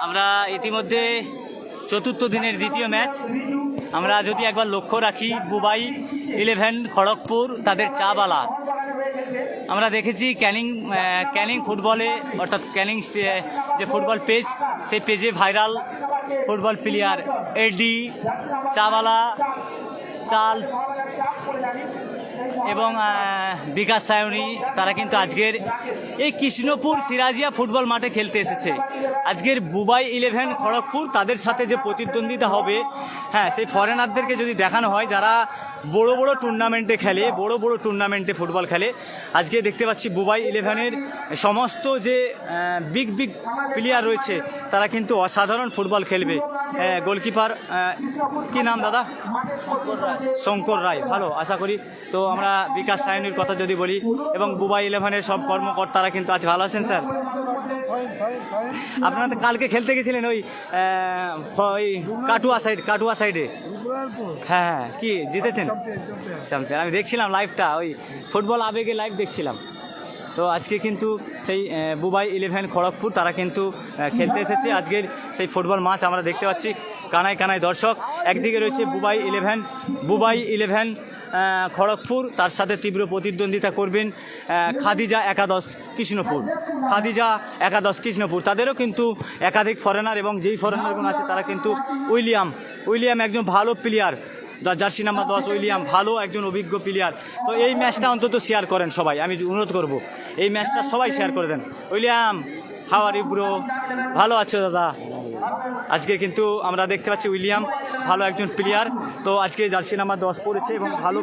আমরা ইতিমধ্যে চতুর্থ দিনের দ্বিতীয় ম্যাচ। আমরা যদি একবার লক্ষ্য রাখি, বুবাই 11 খড়গপুর তাদের চাবালা আমরা দেখেছি ক্যানিং ফুটবলে, অর্থাৎ ক্যানিং যে ফুটবল পেজ, সেই পেজে ভাইরাল ফুটবল প্লেয়ার এডি, চাবালা, চার্লস এবং বিকাশ সায়নী, তারা কিন্তু আজকের এই কৃষ্ণপুর সিরাজিয়া ফুটবল মাঠে খেলতে এসেছে। আজকের বুবাই 11 খড়গপুর তাদের সাথে যে প্রতিদ্বন্দ্বিতা হবে, হ্যাঁ, সেই ফরেনারদেরকে যদি দেখানো হয় যারা বড় বড় টুর্নামেন্টে খেলে, বড় বড় টুর্নামেন্টে ফুটবল খেলে, আজকে দেখতে পাচ্ছি বুবাই 11-এর সমস্ত যে বিগ প্লেয়ার রয়েছে তারা কিন্তু অসাধারণ ফুটবল খেলবে। গোলকিপার কি নাম দাদা? শঙ্কর রায়, ভালো, আশা করি। তো আমরা বিকাশ সায়নীর কথা যদি বলি, এবং বুবাই 11-এর সব কর্মকর্তারা কিন্তু আজ ভালো আছেন স্যার? আপনারা তো কালকে খেলতে গেছিলেন ওই কাটুয়া সাইডে, হ্যাঁ, কি জিতেছেন? চ্যাম্পিয়ন। আমি দেখছিলাম লাইভটা, ওই ফুটবল আবেগে লাইভ দেখছিলাম। তো আজকে কিন্তু সেই বুবাই 11 খড়গপুর তারা কিন্তু খেলতে এসেছে। আজকের সেই ফুটবল ম্যাচ আমরা দেখতে পাচ্ছি, কানায় কানায় দর্শক। একদিকে রয়েছে বুবাই 11 খড়গপুর, তার সাথে তীব্র প্রতিদ্বন্দ্বিতা করবেন খাদিজা একাদশ কৃষ্ণপুর। তাদেরও কিন্তু একাধিক ফরেনার, এবং যেই ফরেনারগুলো আছে তারা কিন্তু উইলিয়াম একজন ভালো প্লেয়ার, জার্সি নাম্বার 10 উইলিয়াম, ভালো একজন অভিজ্ঞ প্লেয়ার। তো এই ম্যাচটা অন্তত শেয়ার করেন সবাই, আমি অনুরোধ করব এই ম্যাচটা সবাই শেয়ার করে দেন। William, how are you bro? ভালো আছো দাদা? আজকে কিন্তু আমরা দেখতে পাচ্ছি উইলিয়াম ভালো একজন প্লেয়ার। তো আজকে জার্সি নাম্বার 10 পড়েছে এবং ভালো।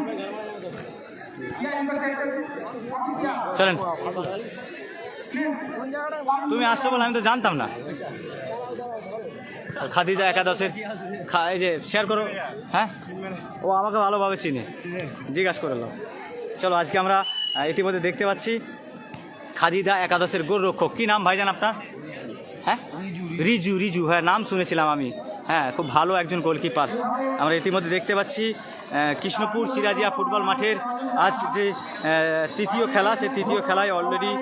চলেন, তুমি আসছো বলে আমি তো জানতাম না। খাদিজা একাদশের এই যে শেয়ার করো, হ্যাঁ, ও আমাকে ভালোভাবে চিনে, জিজ্ঞাসা করে নাও। চলো, আজকে আমরা ইতিমধ্যে দেখতে পাচ্ছি খাদিজা একাদশের গোলরক্ষক, কি নাম ভাইজান আপনার? হ্যাঁ, রিজু, হ্যাঁ, নাম শুনেছিলাম আমি, হ্যাঁ, খুব ভালো একজন গোলকিপার। আমরা ইতিমধ্যে দেখতে পাচ্ছি কৃষ্ণপুর সিরাজিয়া ফুটবল মাঠের আজ যে তৃতীয় খেলা, সেই তৃতীয় খেলায় অলরেডি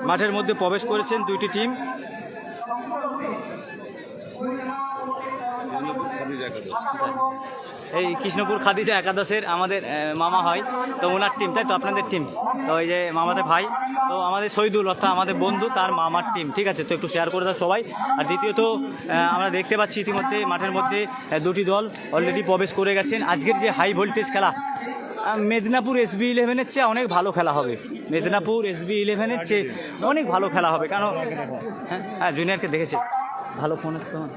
মাঠের মধ্যে প্রবেশ করেছেন দুইটি টিম। এই কৃষ্ণপুর খাদিজা একাদশের আমাদের মামা হয়, তো ওনার টিম, তাই তো? আপনাদের টিম তো এই যে মামাদের ভাই, তো আমাদের শহীদুল অর্থাৎ আমাদের বন্ধু, তার মামার টিম, ঠিক আছে? তো একটু শেয়ার করে দাও সবাই। আর দ্বিতীয়ত আমরা দেখতে পাচ্ছি ইতিমধ্যে মাঠের মধ্যে দুটি দল অলরেডি প্রবেশ করে গেছেন। আজকের যে হাই ভোল্টেজ খেলা, মেদিনীপুর SB 11-এর চেয়ে অনেক ভালো খেলা হবে, মেদিনীপুর SB 11-এর চেয়ে অনেক ভালো খেলা হবে। কারণ হ্যাঁ, জুনিয়রকে দেখেছে, ভালো ফোন আছে তোমার,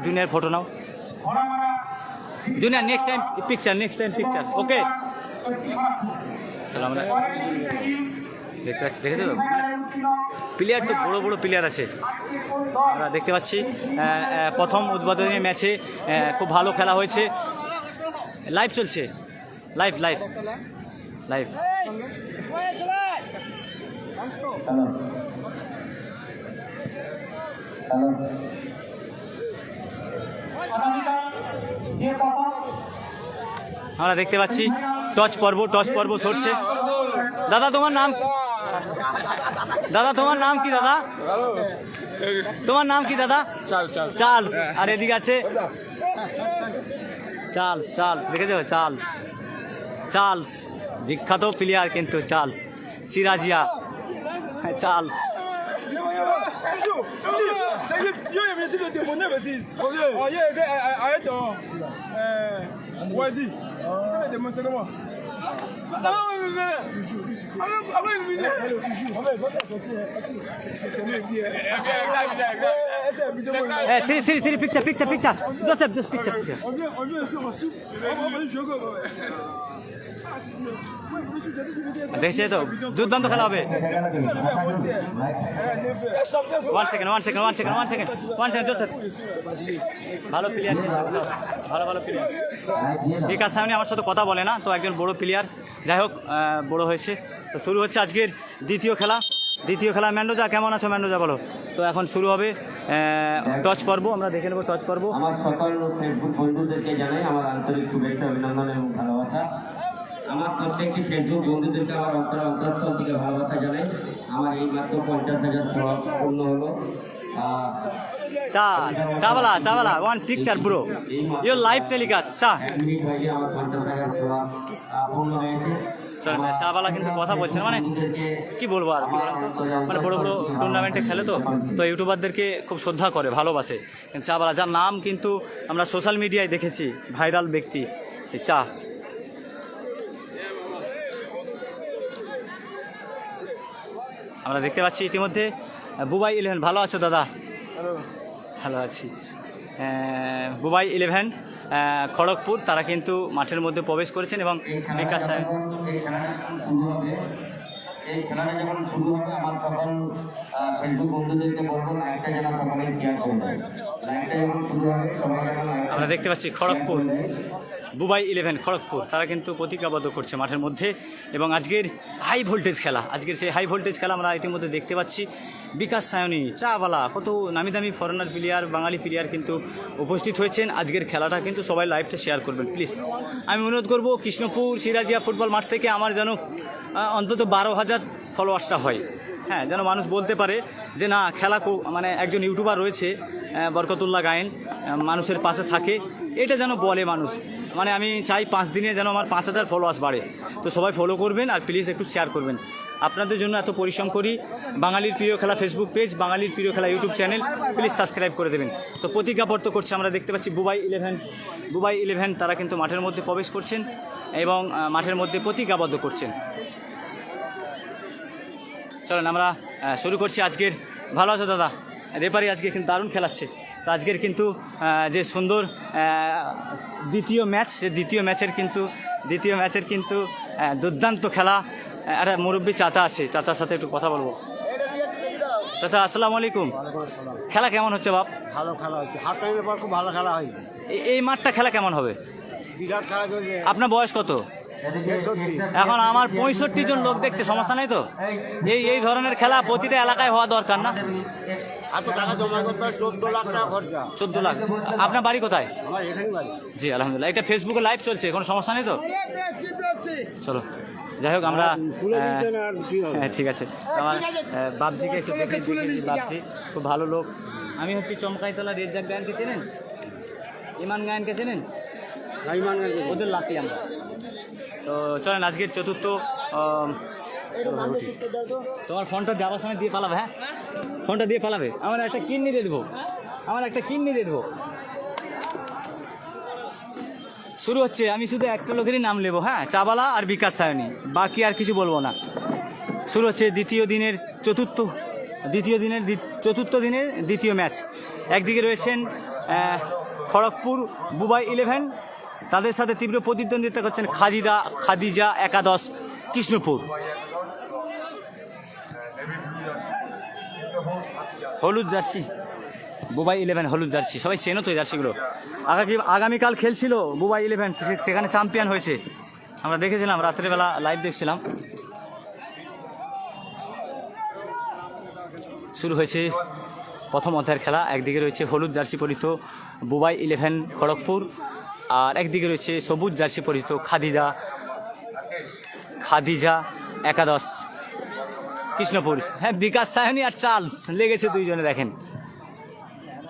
জুনিয়র ফটো নাও। জুনিয়র নেক্সট টাইম পিকচার, ওকে? চলো, আমরা দেখতে পাচ্ছি, দেখেছো তো প্লেয়ার, তো বড় বড় প্লেয়ার আছে। আমরা দেখতে পাচ্ছি প্রথম উদ্বোধনী ম্যাচে খুব ভালো খেলা হয়েছে। লাইভ চলছে, লাইভ। আমরা দেখতে পাচ্ছি টচ পর্ব সরছে। দাদা তোমার নাম কি দাদা? তোমার নাম কি দাদা? চার্লস। আর এদিকে আছে চার্লস, দেখেছো? চার্লস বিখ্যাত প্লেয়ার কিন্তু, Charles Sirajia, Charles. Three picture. Joseph, just picture. দেখছে তো, দুর্দান্ত খেলা হবে। 1 সেকেন্ড, জোসেফ, ভালো প্লেয়ার, ভালো প্লেয়ার। বিকাশ সামনে আমার সাথে কথা বলে না, তো একজন বড় প্লেয়ার, যাই হোক, বড় হয়েছে। তো শুরু হচ্ছে আজকের দ্বিতীয় খেলা। ম্যান্ডোজা, কেমন আছো ম্যান্ডোজা, বলো? তো এখন শুরু হবে টচ পর্ব, আমরা দেখে নেব টচ পর্ব। আমার সকল ফেসবুক বন্ধুদেরকে জানাই আমার আন্তরিক শুভেচ্ছা, অভিনন্দন এবং ভালোবাসা। আমার প্রত্যেকটি ফেসবুক বন্ধুদেরকে আমার অন্তরস্থল থেকে ভালোবাসা জানাই। আমার এই মাত্র 50,000 ফলোয়ার পূর্ণ হলো। Chawla one picture bro your live telecast চা 1 মিনিট হয়ে আমার 50,000 ফলোয়ার পূর্ণ হয়েছে। চলেন ভাই, চাওয়ালা কিন্তু কথা বলছেন, মানে কি বলবো আর কি বলেন তো, মানে বড় বড় টুর্নামেন্টে খেলে তো ইউটিউবারদেরকে খুব শ্রদ্ধা করে, ভালোবাসে। কিন্তু চাওয়ালা, যার নাম কিন্তু আমরা সোশ্যাল মিডিয়ায় দেখেছি, ভাইরাল ব্যক্তি এই চা। আমরা দেখতে পাচ্ছি ইতিমধ্যে বুবাই 11, ভালো আছো দাদা? ভালো আছি। বুবাই 11 খড়গপুর, তারা কিন্তু মাঠের মধ্যে প্রবেশ করেছেন এবং বিকাশ সাহেব এই খেলাটা যখন শুরু হবে আমার তখন ফেসবুক বন্ধুদেরকে বলবো লাইভটা যেন সবাই শেয়ার করে দেয়। লাইভটা যখন শুরু হবে সবাই যেন আমরা দেখতে পাচ্ছি খড়গপুর, বুবাই 11 খড়গপুর, তারা কিন্তু প্রতিজ্ঞাবদ্ধ করছে মাঠের মধ্যে। এবং আজকের হাই ভোল্টেজ খেলা, আজকের সেই হাই ভোল্টেজ খেলা আমরা ইতিমধ্যে দেখতে পাচ্ছি। বিকাশ সায়নী, চাওয়ালা, কত নামি দামি ফরেনার প্লেয়ার, বাঙালি প্লেয়ার কিন্তু উপস্থিত হয়েছেন। আজকের খেলাটা কিন্তু সবাই লাইভটা শেয়ার করবেন প্লিজ। আমি অনুরোধ করব কৃষ্ণপুর সিরাজিয়া ফুটবল মাঠ থেকে আমার যেন অন্তত 12,000 ফলোয়ার্সটা হয়, হ্যাঁ, যেন মানুষ বলতে পারে যে না খেলা মানে একজন ইউটিউবার রয়েছে বরকতুল্লাহ গায়েন, মানুষের পাশে থাকে, এটা যেন বলে মানুষ। মানে আমি চাই 5 দিনে যেন আমার 5,000 ফলোয়ার্স বাড়ে। তো সবাই ফলো করবেন আর প্লিজ একটু শেয়ার করবেন। আপনাদের জন্য এত পরিশ্রম করি। বাঙালির প্রিয় খেলা ফেসবুক পেজ, বাঙালির প্রিয় খেলা ইউটিউব চ্যানেল, প্লিজ সাবস্ক্রাইব করে দেবেন। তো প্রতিজ্ঞাবদ্ধ করছে, আমরা দেখতে পাচ্ছি বুবাই 11 তারা কিন্তু মাঠের মধ্যে প্রবেশ করছেন এবং মাঠের মধ্যে প্রতিজ্ঞাবদ্ধ করছেন। চলেন আমরা শুরু করছি আজকের। ভালো আছো দাদা? রেফারি আজকে কিন্তু দারুণ খেলাচ্ছে। তো আজকের কিন্তু যে সুন্দর দ্বিতীয় ম্যাচ, সে দ্বিতীয় ম্যাচের কিন্তু দুর্দান্ত খেলা। একটা মুরব্বী চাচা আছে, চাচার সাথে একটু কথা বলবো। চাচা আসসালামু আলাইকুম। খেলা কেমন হচ্ছে বাপ? ভালো খেলা হচ্ছে, হাফ টাইমের পর খুব ভালো খেলা হয়েছে। এই মাঠটা খেলা কেমন হবে? বিরাট খেলা চলছে। আপনার বয়স কত? 63। এখন আমার 65 জন লোক দেখছে, সমস্যা নেই তো? এই ধরনের খেলা প্রতিটা এলাকায় হওয়া দরকার না? এত টাকা জমা করতে হয়, 14 লাখ টাকা খরচা। 14 লাখ। আপনার বাড়ি কোথায়? আমার এখানে বাড়ি। জি আলহামদুলিল্লাহ। এটা ফেসবুকে লাইভ চলছে, কোনো সমস্যা নেই তো? চলো যাই হোক, আমরা হ্যাঁ ঠিক আছে। আমার বাবজিকে একটু বাবজি খুব ভালো লোক। আমি হচ্ছি চমকাইতলা রেজ্জাক গায়নকে চেনেন? ইমান গায়নকে চেনেন? ওদের লাতি আমরা। তো চলেন আজকের চতুর্থ তোমার ফোনটা যাওয়ার সময় দিয়ে পালাবে, হ্যাঁ ফোনটা দিয়ে পালাবে। আমার একটা কিডনি দিয়ে দেবো, শুরু হচ্ছে। আমি শুধু একটা লোকেরই নাম নেবো, হ্যাঁ, চাওয়ালা আর বিকাশ সায়নী, বাকি আর কিছু বলবো না। শুরু হচ্ছে চতুর্থ দিনের দ্বিতীয় ম্যাচ। একদিকে রয়েছেন খড়গপুর বুবাই 11, তাদের সাথে তীব্র প্রতিদ্বন্দ্বিতা করছেন খাদিজা একাদশ কৃষ্ণপুর। হলুদ জার্সি বুবাই 11, হলুদ জার্সি, সবাই চেনো তো এই জার্সিগুলো। আগামীকাল খেলছিল বুবাই 11, সেখানে চ্যাম্পিয়ন হয়েছে, আমরা দেখেছিলাম, রাত্রেবেলা লাইভ দেখছিলাম। শুরু হয়েছে প্রথম অধ্যায়ের খেলা। একদিকে রয়েছে হলুদ জার্সি পরিহিত বুবাই 11 খড়গপুর, আর একদিকে রয়েছে সবুজ জার্সি পরিহিত খাদিজা একাদশ কৃষ্ণপুর। হ্যাঁ, বিকাশ সায়নী আর চার্লস লেগেছে দুইজনে, দেখেন।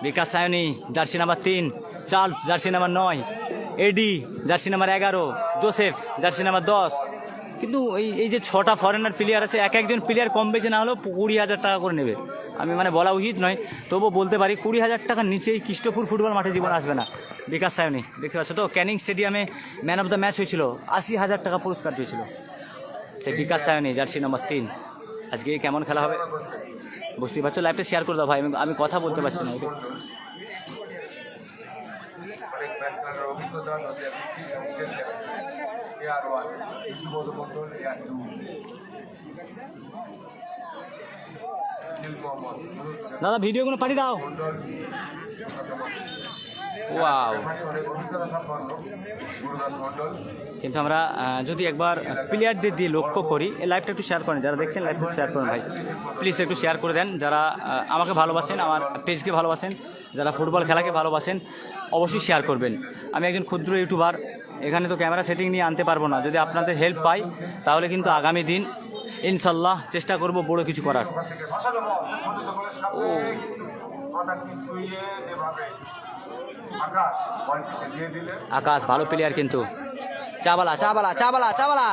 Bikash Sayani jersey number 3, Charles jersey number 9, Eddie jersey number 11, Joseph jersey number 10। কিন্তু এই যে 6টা ফরেনার প্লেয়ার আছে, একজন প্লেয়ার কম বেশি না হলেও 20,000 টাকা করে নেবে। আমি মানে বলা উচিত নয়, তবুও বলতে পারি 20,000 টাকার নিচে এই কৃষ্ণপুর ফুটবল মাঠে জীবন আসবে না। বিকাশ সায়নী দেখতে পাচ্ছ তো, ক্যানিং স্টেডিয়ামে ম্যান অফ দ্য ম্যাচ হয়েছিল, 80,000 টাকা পুরস্কার পেয়েছিল সেই বিকাশ সায়নী জার্সি নাম্বার 3। আজকে কেমন খেলা হবে বুঝতেই পারছো। লাইভটা শেয়ার করে দাও ভাই, আমি কথা বলতে পারছি না। দাদা ভিডিওগুলো পাঠিয়ে দাও। ওয়াও, কিন্তু আমরা যদি একবার প্লেয়ারদের দিয়ে লক্ষ্য করি, এই লাইভটা একটু শেয়ার করেন, যারা দেখছেন লাইভটা শেয়ার করেন ভাই, প্লিজ একটু শেয়ার করে দেন। যারা আমাকে ভালোবাসেন, আমার পেজকে ভালোবাসেন, যারা ফুটবল খেলাকে ভালোবাসেন, অবশ্যই শেয়ার করবেন। আমি একজন ক্ষুদ্র ইউটিউবার, এখানে তো ক্যামেরা সেটিং নিয়ে আনতে পারবো না, যদি আপনাদের হেল্প পাই তাহলে কিন্তু আগামী দিন ইনশাল্লাহ চেষ্টা করব বড় কিছু করার। ও আকাশ ভালো প্লেয়ার কিন্তু, চাবালা চাবালা চাবালা চাবালা,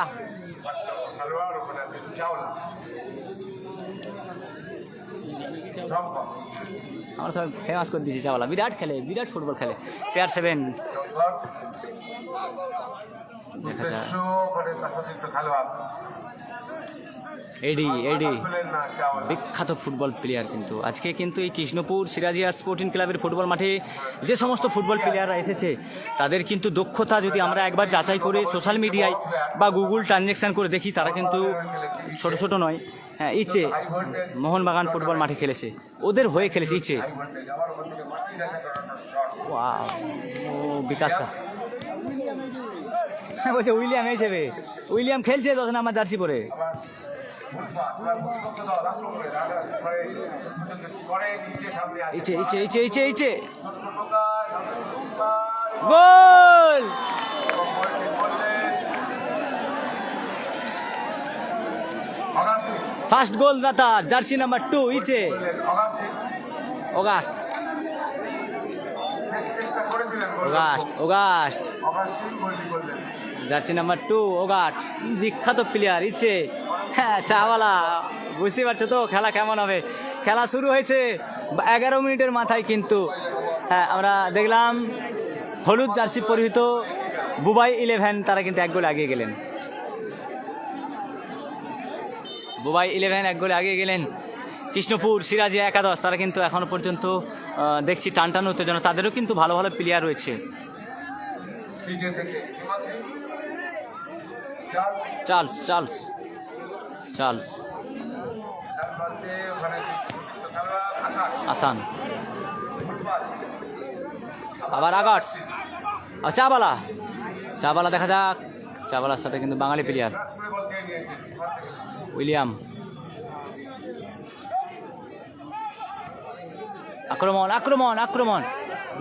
আমরা সবাই ফেমাস করে দিয়েছি চাওয়ালা, বিরাট খেলে, বিরাট ফুটবল খেলে। CR7 দেখা যায়, এডি এডি বিখ্যাত ফুটবল প্লেয়ার কিন্তু আজকে কিন্তু এই কৃষ্ণপুর সিরাজিয়া স্পোর্টিং ক্লাবের ফুটবল মাঠে যে সমস্ত ফুটবল প্লেয়াররা এসেছে তাদের কিন্তু দক্ষতা যদি আমরা একবার যাচাই করে সোশ্যাল মিডিয়ায় বা গুগল ট্রানজ্যাকশান করে দেখি, তারা কিন্তু ছোট ছোট নয়। হ্যাঁ, ইচ্ছে মোহনবাগান ফুটবল মাঠে খেলেছে, ওদের হয়ে খেলেছে ইচ্ছে। ও বিকাশ দা বলছে উইলিয়াম হিসেবে, উইলিয়াম খেলছে 10 নাম্বার জার্সি পরে। ইচ্ছে ইচ্ছে ইচ্ছে ইচ্ছে ইচ্ছে গোল! ফার্স্ট গোল দাতা জার্সি নাম্বার 2 ইচ্ছে August August August jersey number 2 August, বিখ্যাত প্লেয়ার ইচ্ছে। হ্যাঁ চাওয়ালা, বুঝতে পারছো তো খেলা কেমন হবে। খেলা শুরু হয়েছে 11 মিনিটের মাথায় কিন্তু। হ্যাঁ, আমরা দেখলাম হলুদ জার্সি পরিহিত বুবাই 11 তারা কিন্তু 1 গোল আগিয়ে গেলেন। বুবাই 11 1 গোলে আগিয়ে গেলেন। কৃষ্ণপুর সিরাজিয়া একাদশ তারা কিন্তু এখনো পর্যন্ত দেখছি টানটান উত্তেজনা, তাদেরও কিন্তু ভালো ভালো প্লেয়ার রয়েছে। চার্লস চার্লস চার্লস আসান, আবার আগার্স, চাবালা চাবালা দেখা যাক। চাবালার সাথে কিন্তু বাঙালি প্লেয়ার উইলিয়াম। আক্রমণ আক্রমণ আক্রমণ,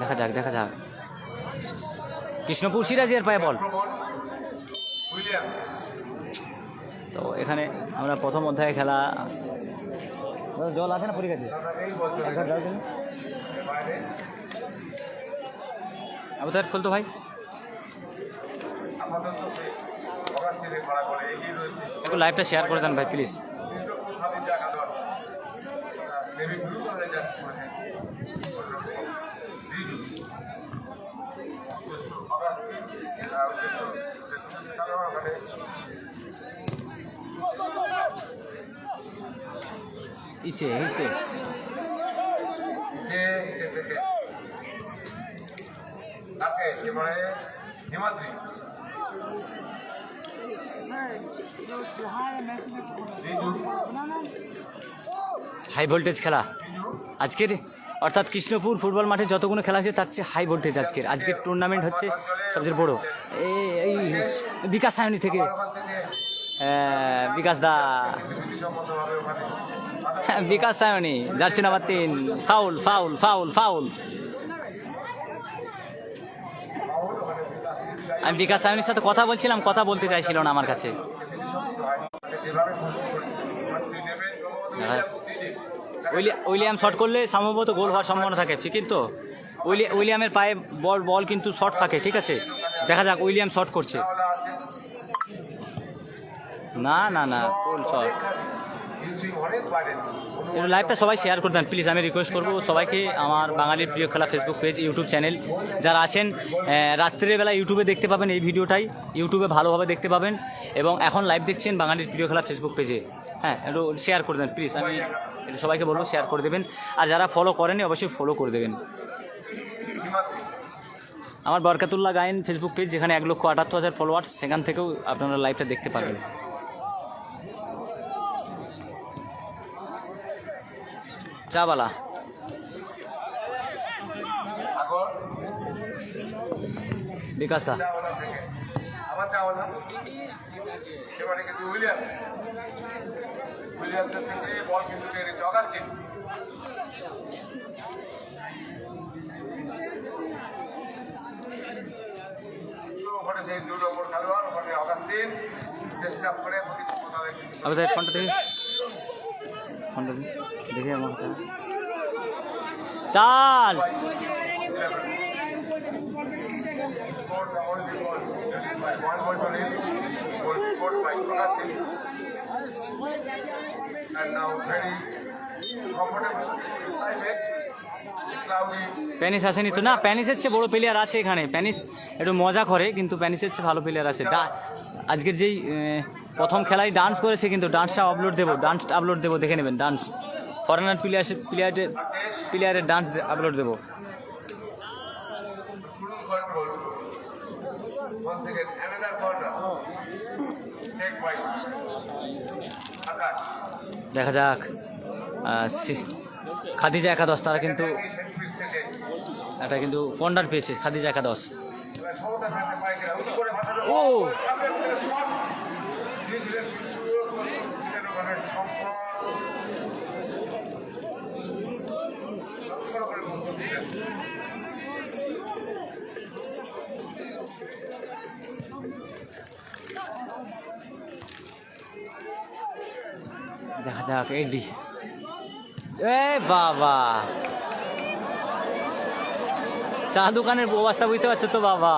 দেখা যাক দেখা যাক। কৃষ্ণপুর সিরাজিয়ার পায়ে বল। তো এখানে আমরা প্রথম অধ্যায়ে খেলা, জল আছে না পরীক্ষাতে আবার খুলতো ভাই, একটু লাইভটা শেয়ার করে দেন ভাই প্লিজ। ইচ্ছে ইচ্ছে হাই ভোল্টেজ খেলা আজকের, অর্থাৎ কৃষ্ণপুর ফুটবল মাঠে যতগুলো খেলা আছে তার চেয়ে হাই ভোল্টেজ আজকের টুর্নামেন্ট হচ্ছে সবচেয়ে বড়। এই বিকাশ সায়নি থেকে Bikash da, Bikash Sayani jersey number 3, foul foul foul foul. আমি বিকাশ সায়নির সাথে কথা বলছিলাম, কথা বলতে চাইছিল না আমার কাছে। উইলিয়াম শট করলে সম্ভবত গোল হওয়ার সম্ভাবনা থাকে, ফিকির তো উইলিয়ামের পায়ে বল কিন্তু শট থাকে, ঠিক আছে দেখা যাক। উইলিয়াম শট করছে, না না না ফুল শট। লাইভটা সবাই শেয়ার করে দেন প্লিজ, আমি রিকোয়েস্ট করবো সবাইকে। আমার বাঙালির প্রিয় খেলা ফেসবুক পেজ, ইউটিউব চ্যানেল যারা আছেন, রাত্রেবেলা ইউটিউবে দেখতে পাবেন এই ভিডিওটাই, ইউটিউবে ভালোভাবে দেখতে পাবেন। এবং এখন লাইভ দেখছেন বাঙালির প্রিয় খেলা ফেসবুক পেজে, হ্যাঁ একটু শেয়ার করে দেন প্লিজ, আমি একটু সবাইকে বলবো শেয়ার করে দেবেন। আর যারা ফলো করেনি অবশ্যই ফলো করে দেবেন। আমার বরকাতুল্লাহ গায়েন ফেসবুক পেজ, যেখানে 1,78,000 ফলোয়ার্স, সেখান থেকেও আপনারা লাইভটা দেখতে পারবেন। চাবালা বিকাশ দা, 2 নম্বর খেলোয়াড় ওখানে অগাস্টিন চেষ্টা করে আবার ফোনটা দেখে আমার চাল scored the only goal by 1 goal to nil. Goal scored by Agastin. And now very comfortable. Cloudy. প্যানিস আসেনি তো, না প্যানিসের চেয়ে বড় প্লেয়ার আছে এখানে। প্যানিস একটু মজা করে, কিন্তু প্যানিসের চেয়ে ভালো প্লেয়ার আছে। আজকের যেই প্রথম খেলায় ডান্স করেছে, কিন্তু ডান্সটা আপলোড দেবো, দেখে নেবেন। ডান্স ফরেনার প্লেয়ারের ডান্স আপলোড দেবো। Control. Once again, another corner. Take by Akash. দেখা যাক খাদিজা একাদশ, তারা কিন্তু এটা কিন্তু কর্নার পেয়েছে খাদিজা একাদশ। ও দেখা যাক এডি, এ বাবা চা দোকানের অবস্থা বুঝতে পারছো তো বাবা।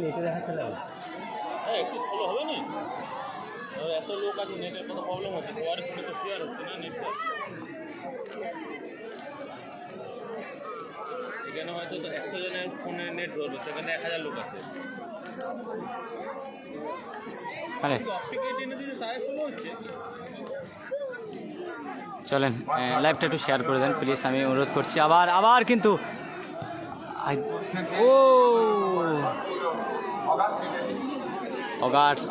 লেটে দেখা চলে একটু স্লো হবে না, এত লোক আছে, নেটের কত প্রবলেম হচ্ছে, সবার ফোনে তো শেয়ার হচ্ছে না নেটটা। এখানে হয়তো 100 জনের ফোনে নেট ধরবে, সেখানে 1000 লোক আছে। অপটিকেট এনে দিতে তাই স্লো হচ্ছে। চলেন লাইভটা একটু শেয়ার করে দেন প্লিজ, আমি অনুরোধ করছি। আবার কিন্তু ও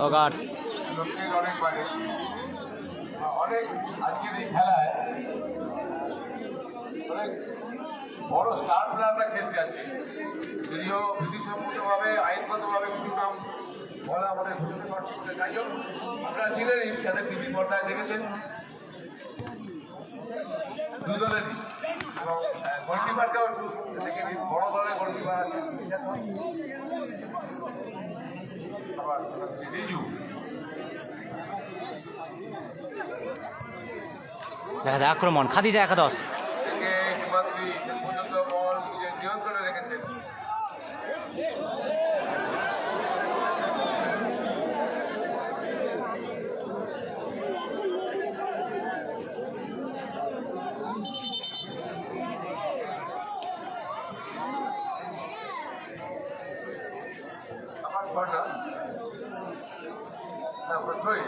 অগার্স অনেক বাইরে অনেক আজকের এই খেলায় অনেক বড় স্টার প্লেয়াররা খেলতে আছে। যদিও বিধিসম্মতভাবে আইনগতভাবে কিছু নাম বলা আমাদের ঘোষণা করতে, যাই হোক আপনারা চিনেন যাদের টিভি পর্দায় দেখেছেন দুই দলের, এবং গোলকিপারকেও দেখে নিন, বড় দলের গোলকিপার আছে আবার রিজু। দেখা যায় আক্রমণ খাদিজা একাদশ। থেকে হিমাদ্রি শেষ পর্যন্ত বল নিজের নিয়ন্ত্রণে রেখেছেন। আমার কর্নার নাম্বার 3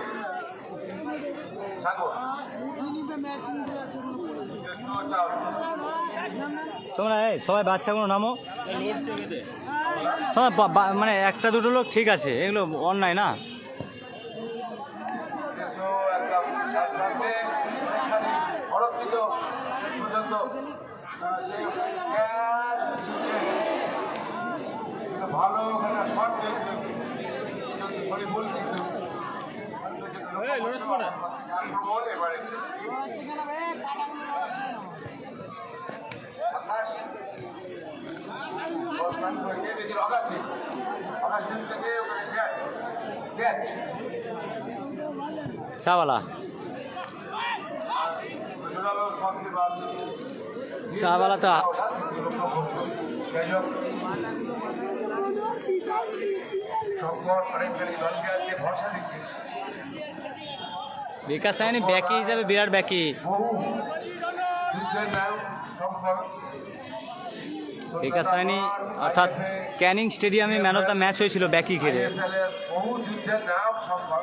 সাগর। তোমরা সবাই বাচ্চাগুলো নামো। লোড চেপে দে। হ্যাঁ মানে একটা দুটো লোক ঠিক আছে, এগুলো অন্যায় না। ভালো এবারে চাওয়ালা তো ভরসা দিচ্ছে। বিকাশ সায়নী ব্যাকি হিসাবে বিরাট ব্যাকি। বিকাশ সায়নী অর্থাৎ ক্যানিং স্টেডিয়ামে ম্যান অফ দ্য ম্যাচ হয়েছিল ব্যাকি খেলে। বহু যুদ্ধের নায়ক সম্ভব,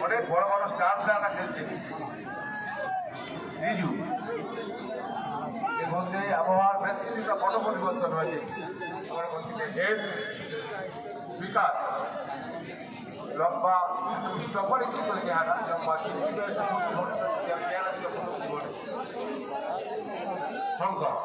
অনেক বড় বড় স্টার প্লেয়াররা খেলছে। রিজু এর মধ্যে আবহাওয়ার বেশ কিছুটা বড় পরিবর্তন হয়েছে। আমার মধ্যে হেড বিকাশ লম্বা অপরিচিত চেহারা, লম্বা শঙ্কর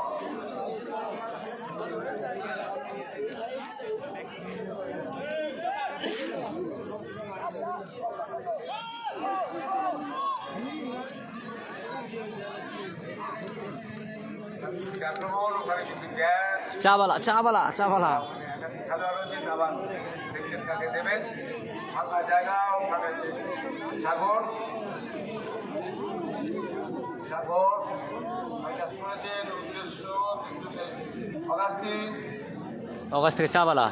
আক্রমণ, ওখানে কিন্তু ক্যাচ। চাবালা চাবালা চাবালা একাধিক খেলোয়াড় রয়েছেন, আবার দেখছেন কাকে দেবেন। ফাঁকা জায়গা, ওখানে সাগর সাগর প্রয়াস করেছেন, উদ্দেশ্য অগাস্টিন। অগাস্ট থেকে চাবালা,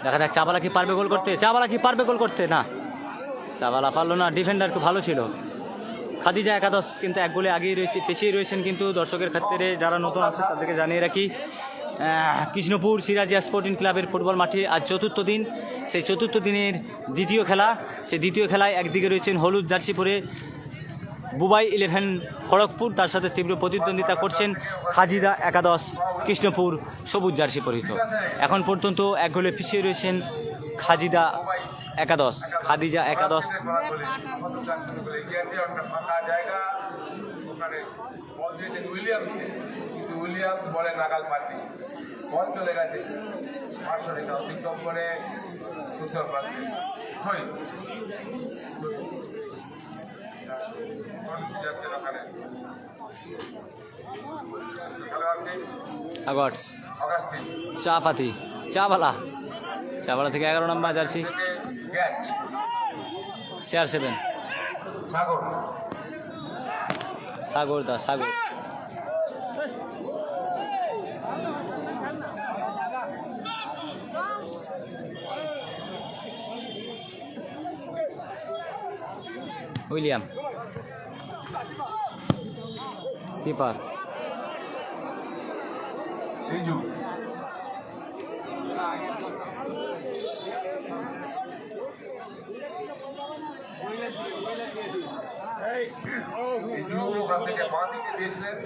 দেখা যাক চাবালা কি পারবে গোল করতে, চাবালা কি পারবে গোল করতে, না চাবালা পারলো না। ডিফেন্ডার খুব ভালো ছিল। খাদিজা একাদশ কিন্তু এক গোলে আগেই রয়েছে, পেছিয়ে রয়েছেন। কিন্তু দর্শকের ক্ষেত্রে যারা নতুন আছে তাদেরকে জানিয়ে রাখি, কৃষ্ণপুর সিরাজিয়া স্পোর্টিং ক্লাবের ফুটবল মাঠে আজ চতুর্থ দিন। সেই চতুর্থ দিনের দ্বিতীয় খেলা, সেই দ্বিতীয় খেলায় একদিকে রয়েছেন হলুদ জার্সি পরে বুবাই 11 খড়গপুর, তার সাথে তীব্র প্রতিদ্বন্দ্বিতা করছেন খাজিদা একাদশ কৃষ্ণপুর সবুজ জার্সি পরিহিত। এখন পর্যন্ত এক গোলে পিছিয়ে রয়েছেন খাজিদা একাদশ, খাদিজা একাদশ। ফাঁকা জায়গা, ওখানে বল দিয়েছেন উইলিয়ামস, কিন্তু উইলিয়ামস বলে নাগাল পাননি, বল চলে গেছে পার্শ্বরেখা অতিক্রম করে উত্তর প্রান্তে। যাচ্ছেন ওখানে খেলোয়াড়কে আগস্ট অগাস্টিন চাপাতি চাবালা, চাবালা থেকে 11 নম্বর জার্সি থেকে ক্যাচ CR7 সাগর। সাগর দা সাগর। উইলিয়াম কিপার রিজু রিজু ওখান থেকে বাঁ দিকে দিয়েছিলেন,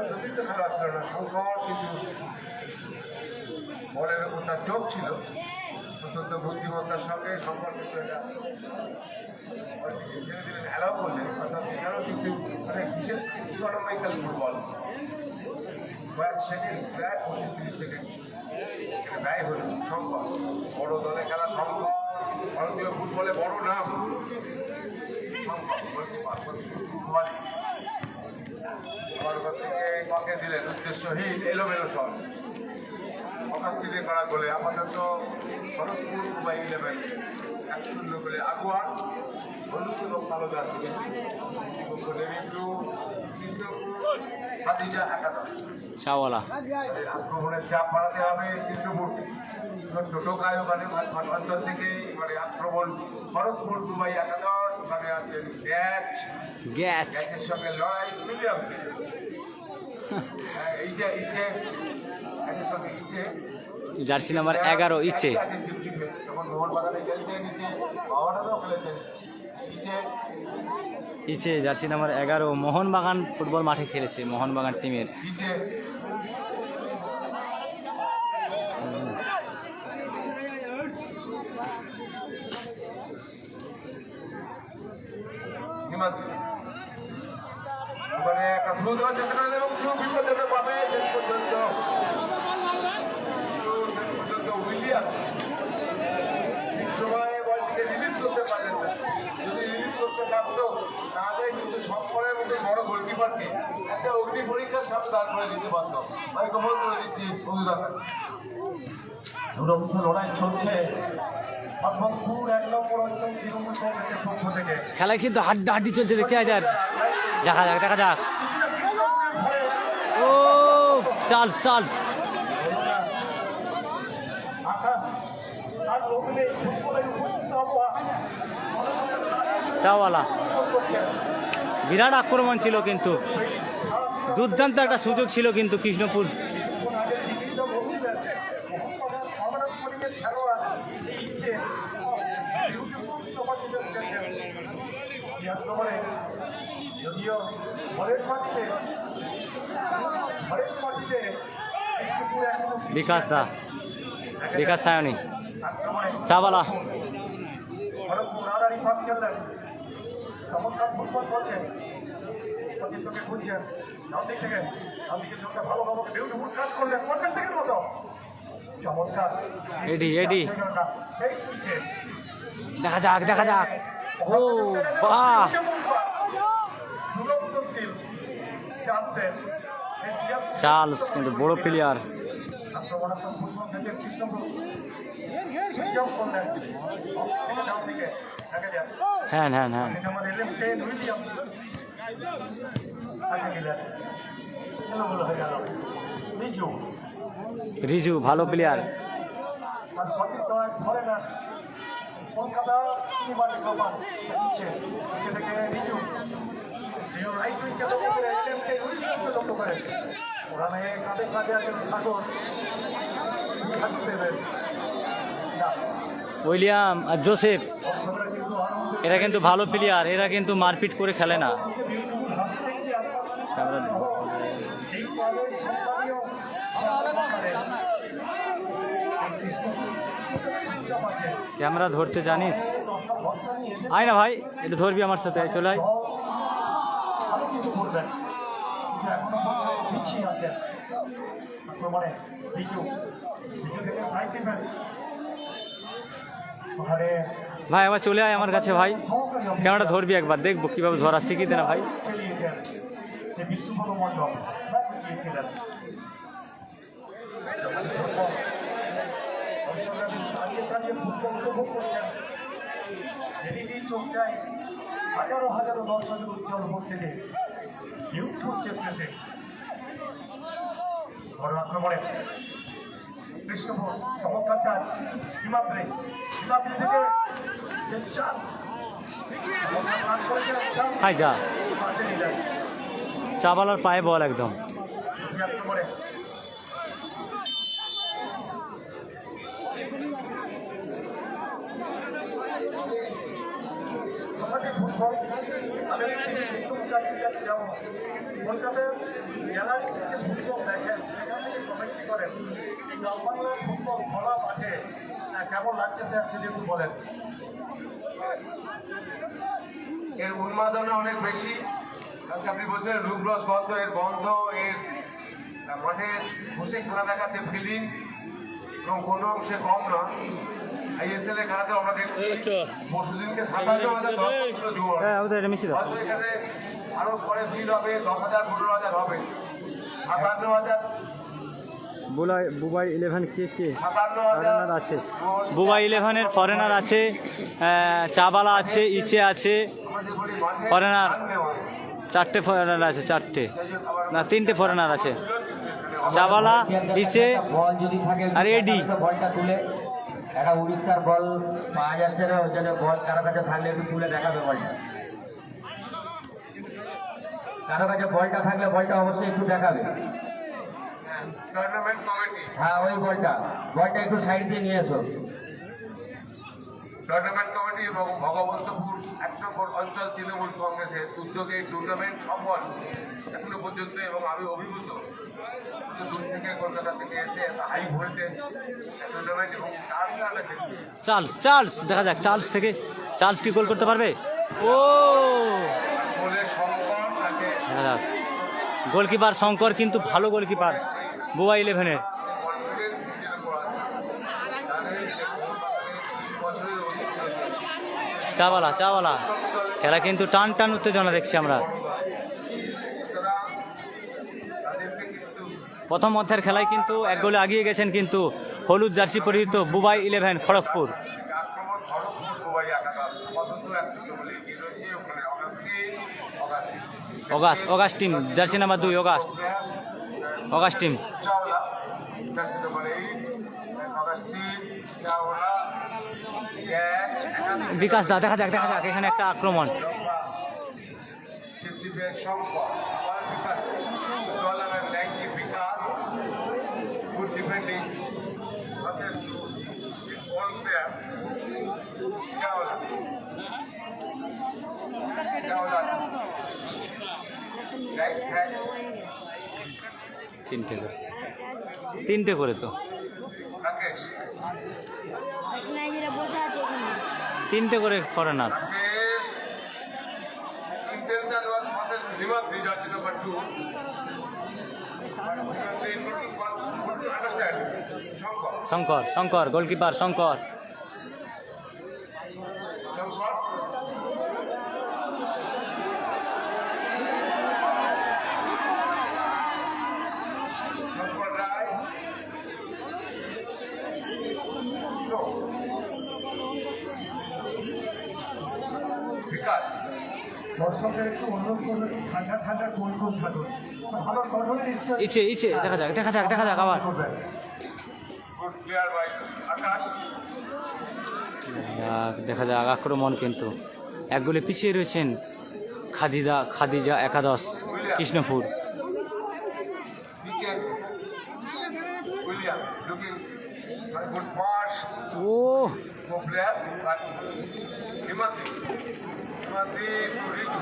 সত্যি তো খেলা ছিল না শঙ্কর, কিন্তু বলের উপর তার চোখ ছিল, অত্যন্ত বুদ্ধিমত্তার সঙ্গে শঙ্কর কিন্তু এটা অ্যালাউ করলেন। অর্থাৎ এখানেও কিন্তু মানে বিশেষ ইকোনমিক্যাল ফুটবল, কয়েক সেকেন্ড প্রায় 25-30 সেকেন্ড এখানে ব্যয় হল। শঙ্কর বড় দলে খেলা, শঙ্কর ভারতীয় ফুটবলে বড় নাম। থেকে পাকে দিলেন উদ্দেশ্যহীন এলোমেলো শট, অকাস্তিতে করা গোলে আপাতত খড়গপুর বুবাই 11 1-0 গোলে আগুয়া। হলুদ এবং কালো jersey navy blue Krishnapur Khadija একাদশ। চাওয়ালা আক্রমণের চাপ বাড়াতে হবে কৃষ্ণপুরকে, টোটোকায় ওখানে অঞ্চল থেকে এবারে আক্রমণ খড়গপুর দুবাই একাদশ। ওখানে আছেন গ্যাচ, গ্যাচ গ্যাচের সঙ্গে লড়াই উইলিয়াম। জার্সি নাম্বার 11 ইচ্ছে। তখন মোহন বাগানে খেলছেন, পাওয়াটাও খেলেছেন ইচ্ছে জার্সি নাম্বার 11 মোহনবাগান ফুটবল মাঠে খেলেছে, মোহনবাগান টিমের। ওখানে একটা ফ্লু দেওয়ার চেষ্টা করেন এবং ফ্লু বিপদে পাবে শেষ পর্যন্ত উইলিয়াম ঠিক সময়ে বলটিকে রিলিজ করতে পারেন না। যদি রিলিজ করতে পারতো তাহলে কিন্তু সম্পর্কের মধ্যে বড় গোলকিপারকে একটা অগ্নি পরীক্ষার সামনে দাঁড় করে দিতে পারত। আমি কবল করে দিচ্ছি অভিজ্ঞতা। দুরন্ত লড়াই চলছে খড়গপুর 1 নম্বর অঞ্চল তৃণমূল কংগ্রেসের পক্ষ থেকে। খেলায় কিন্তু হাড্ডাহাড্ডি চলছে, দেখতে যাক দেখা যাক দেখা যাক। ও চার্লস চার্লস চাওয়ালা বিরাট আক্রমণ ছিল, কিন্তু দুর্দান্ত একটা সুযোগ ছিল কিন্তু কৃষ্ণপুর। বিকাশ দা, বিকাশ সায়নী, চাওয়ালা চমৎকার ফুটবল করছেন, চোখে খুঁজছেন ডান দিক থেকে, ডান দিকে চোখটা ভালোভাবে বিউটিফুল কাজ করলেন পঞ্চাশ সেকেন্ড মতো। চমৎকার এডি এডি দেখা যাক দেখা যাক। ও বাহ দুরন্ত স্কিল জানতেন চার্লস কিন্তু বড় প্লেয়ার। আক্রমণাত্মক ফুটবল থেকে কৃষ্ণপুর সুযোগ করলেন ডান দিকে দেখা যাক হ্যাঁ হ্যাঁ হ্যাঁ নম্বর 11 উইলিয়াম আগে গেলেন খেলাগুলো হয়ে গেল রিজু রিজু ভালো প্লেয়ার। আর সঠিক নয় ধরে না কলকাতা নির্মাণী গোপাল নিচে থেকে রিজু রিজু রাইট উইকে লক্ষ্য করে 11 উইলিয়ামকে লক্ষ্য করে ওখানে কাঁধে কাঁধে আছেন সাগর উইলিয়াম আর জোসেফ এরা কিন্তু ভালো প্লেয়ার, এরা কিন্তু মারপিট করে খেলে না। ক্যামেরা ধরতে জানিস? আয় না ভাই, একটু ধরবি আমার সাথে, চলে আয়। ভাই আবার চলে আয় আমার কাছে ভাই, ক্যামেরাটা ধরবি একবার, দেখবো কিভাবে ধরা, শিখিয়ে দে না ভাই। হাজারো হাজারো দর্শকের উজ্জ্বল মুখ থেকে হিউজ করছে প্রেসে বড় আক্রমণে কৃষ্ণপুর চমৎকার কাজ হিমাদ্রি থেকে হাই যা চাবালার পায়ে বল একদম। আক্রমণে ফুটবল কলকাতার গ্যালারি থেকে ফুটবল দেখেন, সেখান থেকে কমেন্ট্রি করেন। এই গ্রাম বাংলার ফুটবল খোলা মাঠে কেমন লাগছে স্যার যদি একটু বলেন। এর উন্মাদনা অনেক বেশি, আপনি বলছেন রূপরস গন্ধ, এর গন্ধ, এর মাঠে বসে খেলা দেখাতে ফিলিং এবং কোনো অংশে কম নয়। আইএসএল এর খেলাতে আমরা দেখছি পরশুদিনকে 57,000 দর্শক ছিল জোর, হয়তো এখানে আরো পরে ভিড় হবে, 10,000 15,000 হবে। 57,000 বুবাই 11 কে 57,000 আছে, বুবাই 11-এর ফরেনার আছে, চাবালা আছে, ইচে আছে, ফরেনার 4টে ফরেনার আছে, 4টে না 3টে ফরেনার আছে, চাবালা, ইচে বল যদি থাকে আর এডি। বলটা তুলে একটা উড়িষ্যার বল পাওয়া যাচ্ছে না, ওই জন্য বল কারো কাছে থাকলে একটু তুলে দেখাবে বলটা। কারো কাছে বলটা থাকলে বলটা অবশ্যই একটু দেখাবে। টুর্নামেন্ট কমিটি, হ্যাঁ ওই বলটা একটু সাইড দিয়ে নিয়ে এসো। টুর্নামেন্ট কমিটি এবং ভগবন্তপুর 1 নম্বর অঞ্চল তৃণমূল কংগ্রেসের উদ্যোগে এই টুর্নামেন্ট সফল এখনো পর্যন্ত, এবং আমি অভিভূত দূর থেকে কলকাতা থেকে এসে একটা হাই ভোল্টেজ টুর্নামেন্ট এবং তার খেলছি। চার্লস দেখা যাক, চার্লস কি গোল করতে পারবে? ও বলে শঙ্কর তাকে দেখা যাক, গোলকিপার শঙ্কর কিন্তু ভালো গোলকিপার বুবাই 11-এর। কনফিডেন্স দিতে করা তাহলে বছরের অধিক চাওয়ালা খেলা কিন্তু টান উত্তেজনা দেখছি আমরা। তাদেরকে কিন্তু প্রথম অধ্যায়ের খেলায় কিন্তু 1 গোলে এগিয়ে গেছেন কিন্তু হলুদ জার্সি পরিহিত বুবাই 11 খড়গপুর। আক্রমণ খড়গপুর দুবাই একাদশ অথচ একটু বলে এগিয়ে রয়েছে ওখানে Augustine jersey number 2 Augustine Chawla চাষিত বলে অগাস্টিন চাওলা বিকাশ দা দেখা যাক এখানে একটা আক্রমণ। সম্পদ বিকাশ জলার ল্যাংকি বিকাশ গুড ডিফেন্ডিং বল প্লেয়ার চাওলা রাইট হ্যান্ড 3টে করে তো রাকেশ 3টে করে foreigner. Intention was Moses Limapi, jersey number 2. Understand? Shankar goalkeeper Shankar. দর্শকের একটু অনুরোধ করলো একটু ঠান্ডা ঠান্ডা কোন খুব থাকুন ভালো কঠোর নিশ্চয় ইচ্ছে ইচ্ছে দেখা যাক আবার করবেন। গুড প্লেয়ার বাই আকাশ। দেখা যাক আক্রমণ কিন্তু এক গোলে পিছিয়ে রয়েছেন খাদিজা একাদশ Krishnapur. Wicket William looking good pass ও for player but Himanti to Ritu.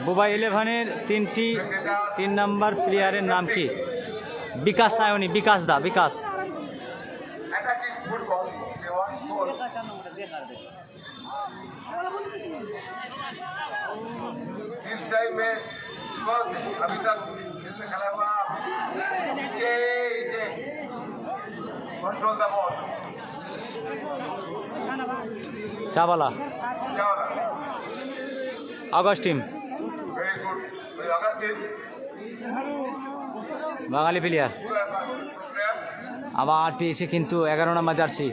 Bubai ইলেভেনের 3 নম্বর প্লেয়ারের নাম কি? Bikash Sayani, Bikash. Attacking football, they want goal. This time में स्कोर अभी तक जिसने खेला हुआ control the ball Chawla Chawla আগস্ট টিম वेरी गुड अगर टीम বাঙালি প্লেয়ার प्लेयर আবার পেয়েছে কিন্তু 11 নম্বর জার্সি।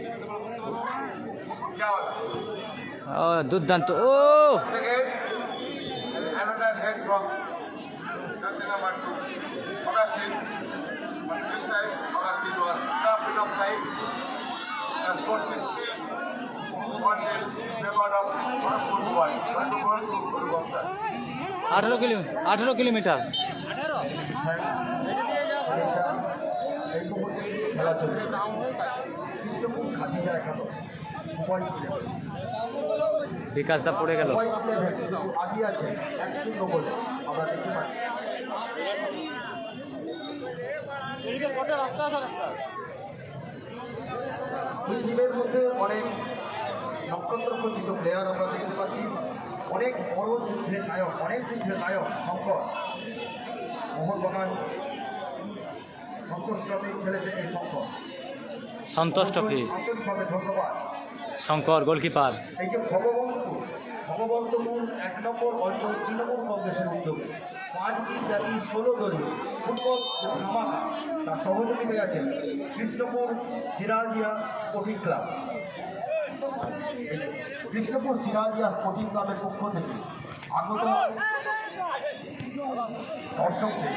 चावला ও দুর্দান্ত। ও again another head from jersey number 2 Augustine, but this time Augustine was tough enough side and scored 1-0 favor of one football 18 kilometre. এই মুহূর্তে খেলা চলছে কৃষ্ণপুর খাদিজা একাদশ মোবাইল বিকাশ দা পড়ে গেল। আগিয়ে আছে 1-0 বলে আমরা দেখতে পাচ্ছি। এই টিমের মধ্যে অনেক নক্ষত্র খচিত প্লেয়ার আমরা দেখতে পাচ্ছি, অনেক বড় যুদ্ধের নায়ক শঙ্কর মোহনবাগান সন্তোষ ট্রফি খেলেছে এই শঙ্কর। সন্তোষ ট্রফি আন্তরিকভাবে ধন্যবাদ। শঙ্কর গোলকিপার। এই যে ভগবন্তপুর 1 নম্বর অঞ্চল তৃণমূল কংগ্রেসের উদ্যোগে 5 দিন ব্যাপী 16 দলীয় ফুটবল যে ধামাকা তার সহযোগিতায় আছেন Krishnapur Sirajia sporting club. Krishnapur Sirajia sporting ক্লাবের পক্ষ থেকে আগত দর্শকদের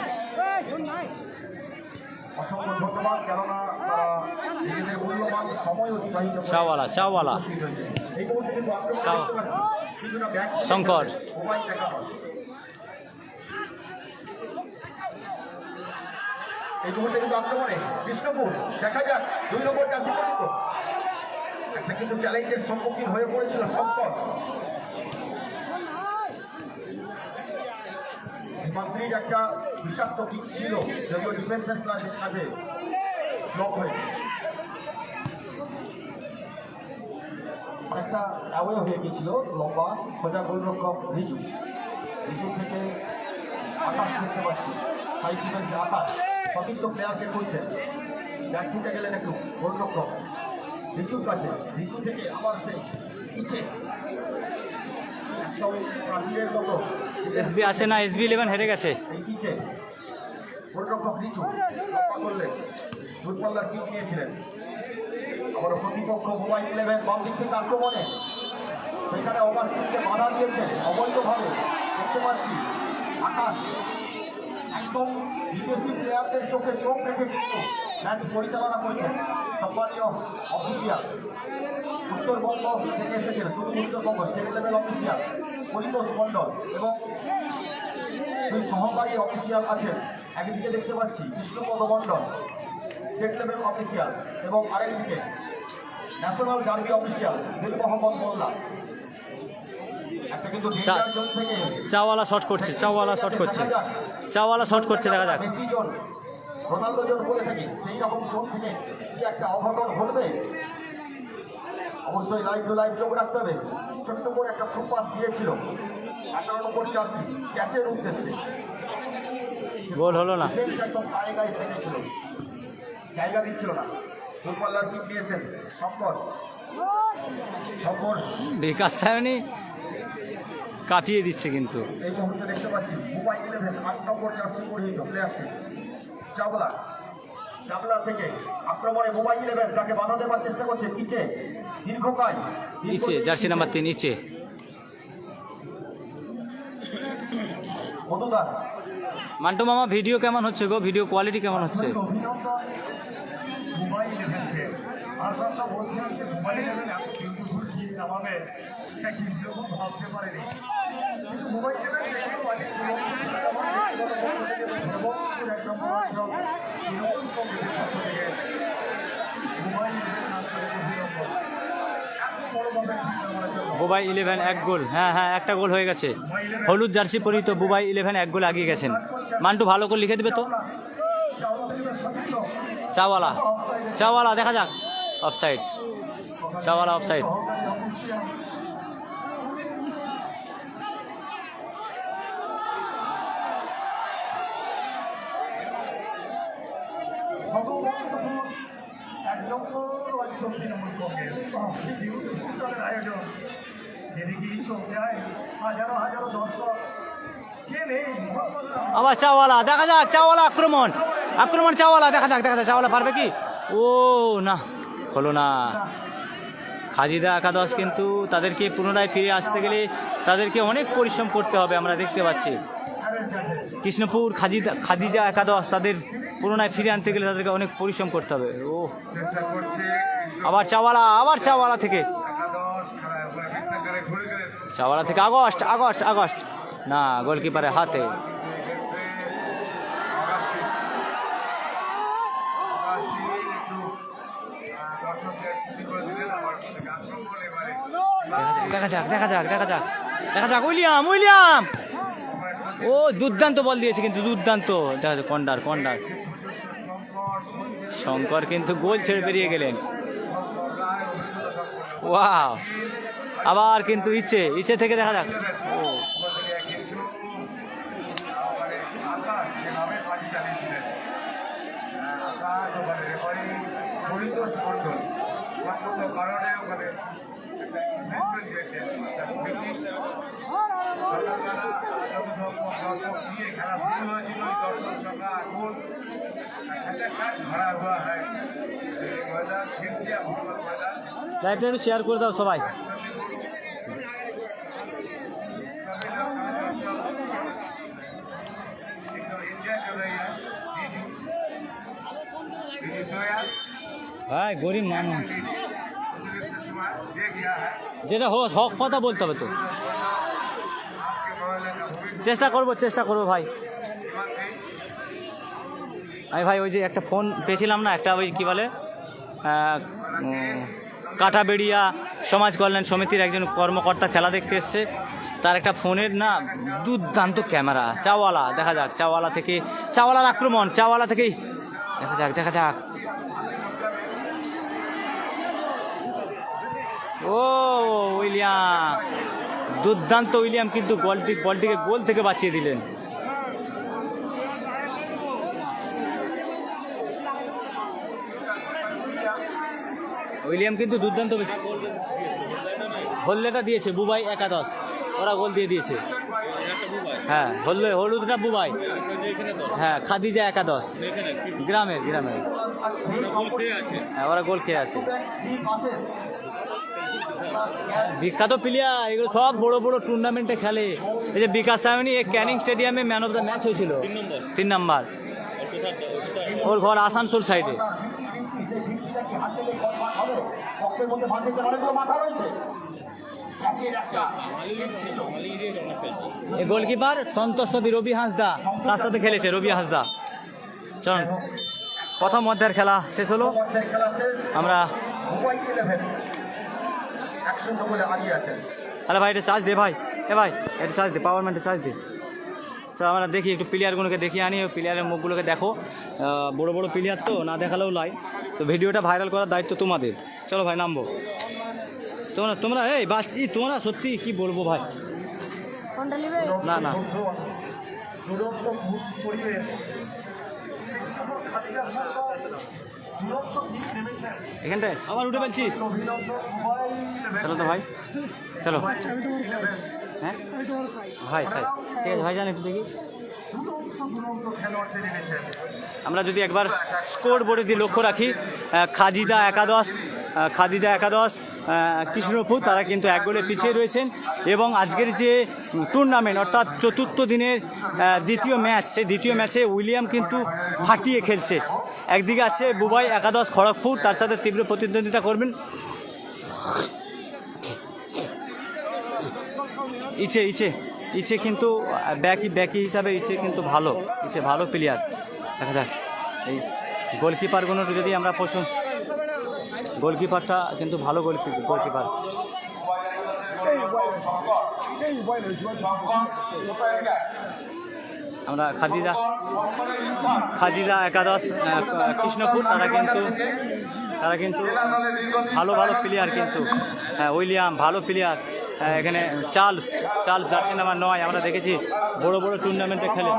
অসংখ্য ধন্যবাদ, কেননা তারা নিজেদের মূল্যবান সময় অতিবাহিত করে চাওয়ালা এই মুহূর্তে কিন্তু আক্রমণ চাও। করতে পারছি কিছুটা ব্যাক শঙ্কর। মোবাইল দেখা হয় এই মুহূর্তে কিন্তু আক্রমণে কৃষ্ণপুর দেখা যাক 2 নম্বর জার্সি পর্যন্ত একটা কিন্তু চ্যালেঞ্জের সম্মুখীন হয়ে পড়েছিল শঙ্কর। হিমাদ্রির একটা বিষাক্ত কিক ছিল, যদিও ডিফেন্সের কাছে ব্লক হয়েছে, অনেকটা অ্যাওয়ে হয়ে গেছিল। লম্বা সোজা গোলরক্ষক রিজু থেকে আকাশ দেখতে পাচ্ছি, সাইকেল আকাশ সতীর্থ প্লেয়ারকে করছেন, ব্যাট ছুটে গেলেন একটু গোলরক্ষক রিজুর কাছে, রিজু থেকে আবার সেই পিছে একদম প্রাচীরের মতো এসবি আছে না, SB 11 হেরে গেছে। এই পিছে গোলরক্ষক রিজু লম্বা করলেন, দূরপাল্লার কিক নিয়েছিলেন। আবার প্রতিপক্ষ মোবাইল 11 বাম দিক থেকে আক্রমণে সেখানে অগাস্টিনকে বাধা দিয়েছেন অবৈধভাবে দেখতে পাচ্ছি। আকাশ একদম বিদেশি প্লেয়ারদের চোখে চোখ রেখে কিন্তু ম্যাচ পরিচালনা করছেন সম্মানীয় অফিসিয়াল উত্তরবঙ্গ থেকে এসেছেন, শুধু Uttarbanga state level official Paritosh Mondal এবং দুই সহকারী অফিসিয়াল আছেন। একদিকে দেখতে পাচ্ছি Krishnapada Mondal state level official এবং আরেকদিকে ন্যাশনাল ডার্বি অফিসিয়াল দিল মোহাম্মদ মোল্লা। একটা কিন্তু ডেঞ্জার জোন থেকে চাওয়ালা শট করছে দেখা যাক। মেসি জোন রোনাল্ডো জোন বলে থাকি, সেই রকম জোন থেকে কি একটা অঘটন ঘটবে অবশ্যই লাইভ টু লাইভ চোখ রাখতে হবে। ছোট্ট করে একটা ফুটপাস দিয়েছিল 18 নম্বর জার্সি ক্যাচের উদ্দেশ্যে, গোল হলো না, একদম গায়ে গায়ে থেকেছিল, জায়গা দিচ্ছিল না। ফুটবলার কিক দিয়েছেন শঙ্কর। বিকাশ সায়নী কাটিয়ে দিচ্ছে কিন্তু। এই মুহূর্তে দেখতে পাচ্ছি মোবাইল 11 8 নম্বর জার্সি পরিহিত প্লেয়ারকে চাওলা জানলা থেকে আক্রমণে মুম্বাই ইলেভেন তাকে বাধা দেওয়ার চেষ্টা করছে ইচে দীর্ঘকায় ইচে জার্সি নাম্বার 3 ইচে। মধুদার মান্টু মামা ভিডিও কেমন হচ্ছে গো? ভিডিও কোয়ালিটি কেমন হচ্ছে? অভিনন্দন মুম্বাই ইলেভেনকে। আর কথা বলছিলাম যে মুম্বাই ইলেভেন এত বিউটিফুল টিম নামাবে সেটা কিন্তু ভাবতে পারেনি, কিন্তু মুম্বাই ইলেভেন বুবাই ইলেভেন 1 গোল। হ্যাঁ হ্যাঁ, একটা গোল হয়ে গেছে। হলুদ জার্সি পরিহিত বুবাই ইলেভেন 1 গোল এগিয়ে গেছেন। মান্টু ভালো করে লিখে দিবে তো। চাওয়ালা, চাওয়ালা দেখা যাক, অফসাইড, চাওয়ালা অফসাইড। আবার চাওয়ালা দেখা যাক, চাওয়ালা আক্রমণ, আক্রমণ চাওয়ালা দেখা যাক, দেখা যাক চাওয়ালা পারবে কি? ও না, হলো না। খাজিদা একাদশ কিন্তু তাদেরকে পুনরায় ফিরে আসতে গেলে তাদেরকে অনেক পরিশ্রম করতে হবে, আমরা দেখতে পাচ্ছি। কৃষ্ণপুর খাদিজা একাদশ তাদের পুনরায় ফিরে আনতে গেলে তাদেরকে অনেক পরিশ্রম করতে হবে। ও আবার চাওয়ালা, আবার চাওয়ালা থেকে, চাওয়ালা থেকে আগস্ট, আগস্ট, আগস্ট না, গোলকিপারের হাতে। দেখা যাক, দেখা যাক, দেখা যাক, দেখা যাক। উইলিয়াম, উইলিয়াম ও দুর্দান্ত বল দিয়েছে কিন্তু, দুর্দান্ত। দেখা যাক কন্ডার, কন্ডার শঙ্কর কিন্তু গোল ছেড়ে বেরিয়ে গেলেন। ওয়াও, আবার কিন্তু ইচ্ছে, ইচ্ছে থেকে দেখা যাক। ও লাইভটা একটু শেয়ার করে দাও সবাই। ভাই গরিব মানুষ, যেটা হক কথা বলতে হবে তো। চেষ্টা করবো, চেষ্টা করবো ভাই। আমি ভাই ওই যে একটা ফোন পেয়েছিলাম না, একটা ওই কী বলে কাটাবেড়িয়া সমাজ কল্যাণ সমিতির একজন কর্মকর্তা খেলা দেখতে এসছে, তার একটা ফোনের না দুর্দান্ত ক্যামেরা। চাওয়ালা দেখা যাক, চাওয়ালা থেকে, চাওয়ালার আক্রমণ, চাওয়ালা থেকেই দেখা যাক, দেখা যাক। ও উইলিয়াম, দুর্দান্ত উইলিয়াম কিন্তু বলটিকে গোল থেকে বাঁচিয়ে দিলেন। উইলিয়াম কিন্তু দুর্দান্ত হলদেটা দিয়েছে বুবাই একাদশ, ওরা গোল দিয়ে দিয়েছে। হ্যাঁ হলুদটা বুবাই, হ্যাঁ খাদিজা একাদশ গ্রামের, গ্রামের। হ্যাঁ ওরা গোল খেয়ে আছে। বিখ্যাত প্লেয়ার, এগুলো সব বড় বড় টুর্নামেন্টে খেলে। এই যে বিকাশ সায়নী এই ক্যানিং স্টেডিয়ামে ম্যান অফ দ্য ম্যাচ হয়েছিল, 3 নাম্বার। ওর ঘর আসানসোল সাইডে। এই গোলকিপার সন্তোষ রবি হাঁসদা, তার সাথে খেলেছে রবি হাঁসদা। চলুন প্রথম অধ্যায়ের খেলা শেষ হলো। আমরা আরে ভাই এটা চার্জ দে ভাই, এ ভাই এটা চার্জ দে, পাওয়ার ম্যানটা চার্জ দে। তো আমরা দেখি একটু প্লেয়ারগুলোকে দেখিয়ে আনি, প্লেয়ারের মুখগুলোকে দেখো। বড় বড় প্লেয়ার তো না দেখালেও লাই, তো ভিডিওটা ভাইরাল করার দায়িত্ব তোমাদের। চলো ভাই নামবো। তোমরা এই বাচ্চি, তোমরা সত্যি কি বলবো ভাই, না না এখানটায় আবার উঠে ফেলছিস। চলো তো ভাই, চলো। হ্যাঁ ভাই ভাই ঠিক আছে ভাই, জান একটু দেখি। আমরা যদি একবার স্কোর বোর্ডে দিয়ে লক্ষ্য রাখি, খাদিজা একাদশ কৃষ্ণপুর তারা কিন্তু 1 গোলে পিছিয়ে রয়েছেন এবং আজকের যে টুর্নামেন্ট অর্থাৎ চতুর্থ দিনের দ্বিতীয় ম্যাচ, সেই দ্বিতীয় ম্যাচে উইলিয়াম কিন্তু ফাটিয়ে খেলছে। একদিকে আছে বুবাই একাদশ খড়গপুর, তার সাথে তীব্র প্রতিদ্বন্দ্বিতা করবেন ইচ্ছে কিন্তু ব্যাকি হিসাবে ইচ্ছে ভালো প্লেয়ার। দেখা যাক এই গোলকিপারগুলো যদি আমরা গোলকিপারটা কিন্তু ভালো গোলকিপার। আমরা খাদিজা একাদশ কৃষ্ণপুর তারা কিন্তু ভালো প্লেয়ার, কিন্তু উইলিয়াম ভালো প্লেয়ার। এখানে চার্লস জার্সি নাম্বার 9 আমরা দেখেছি বড় টুর্নামেন্টে খেলে।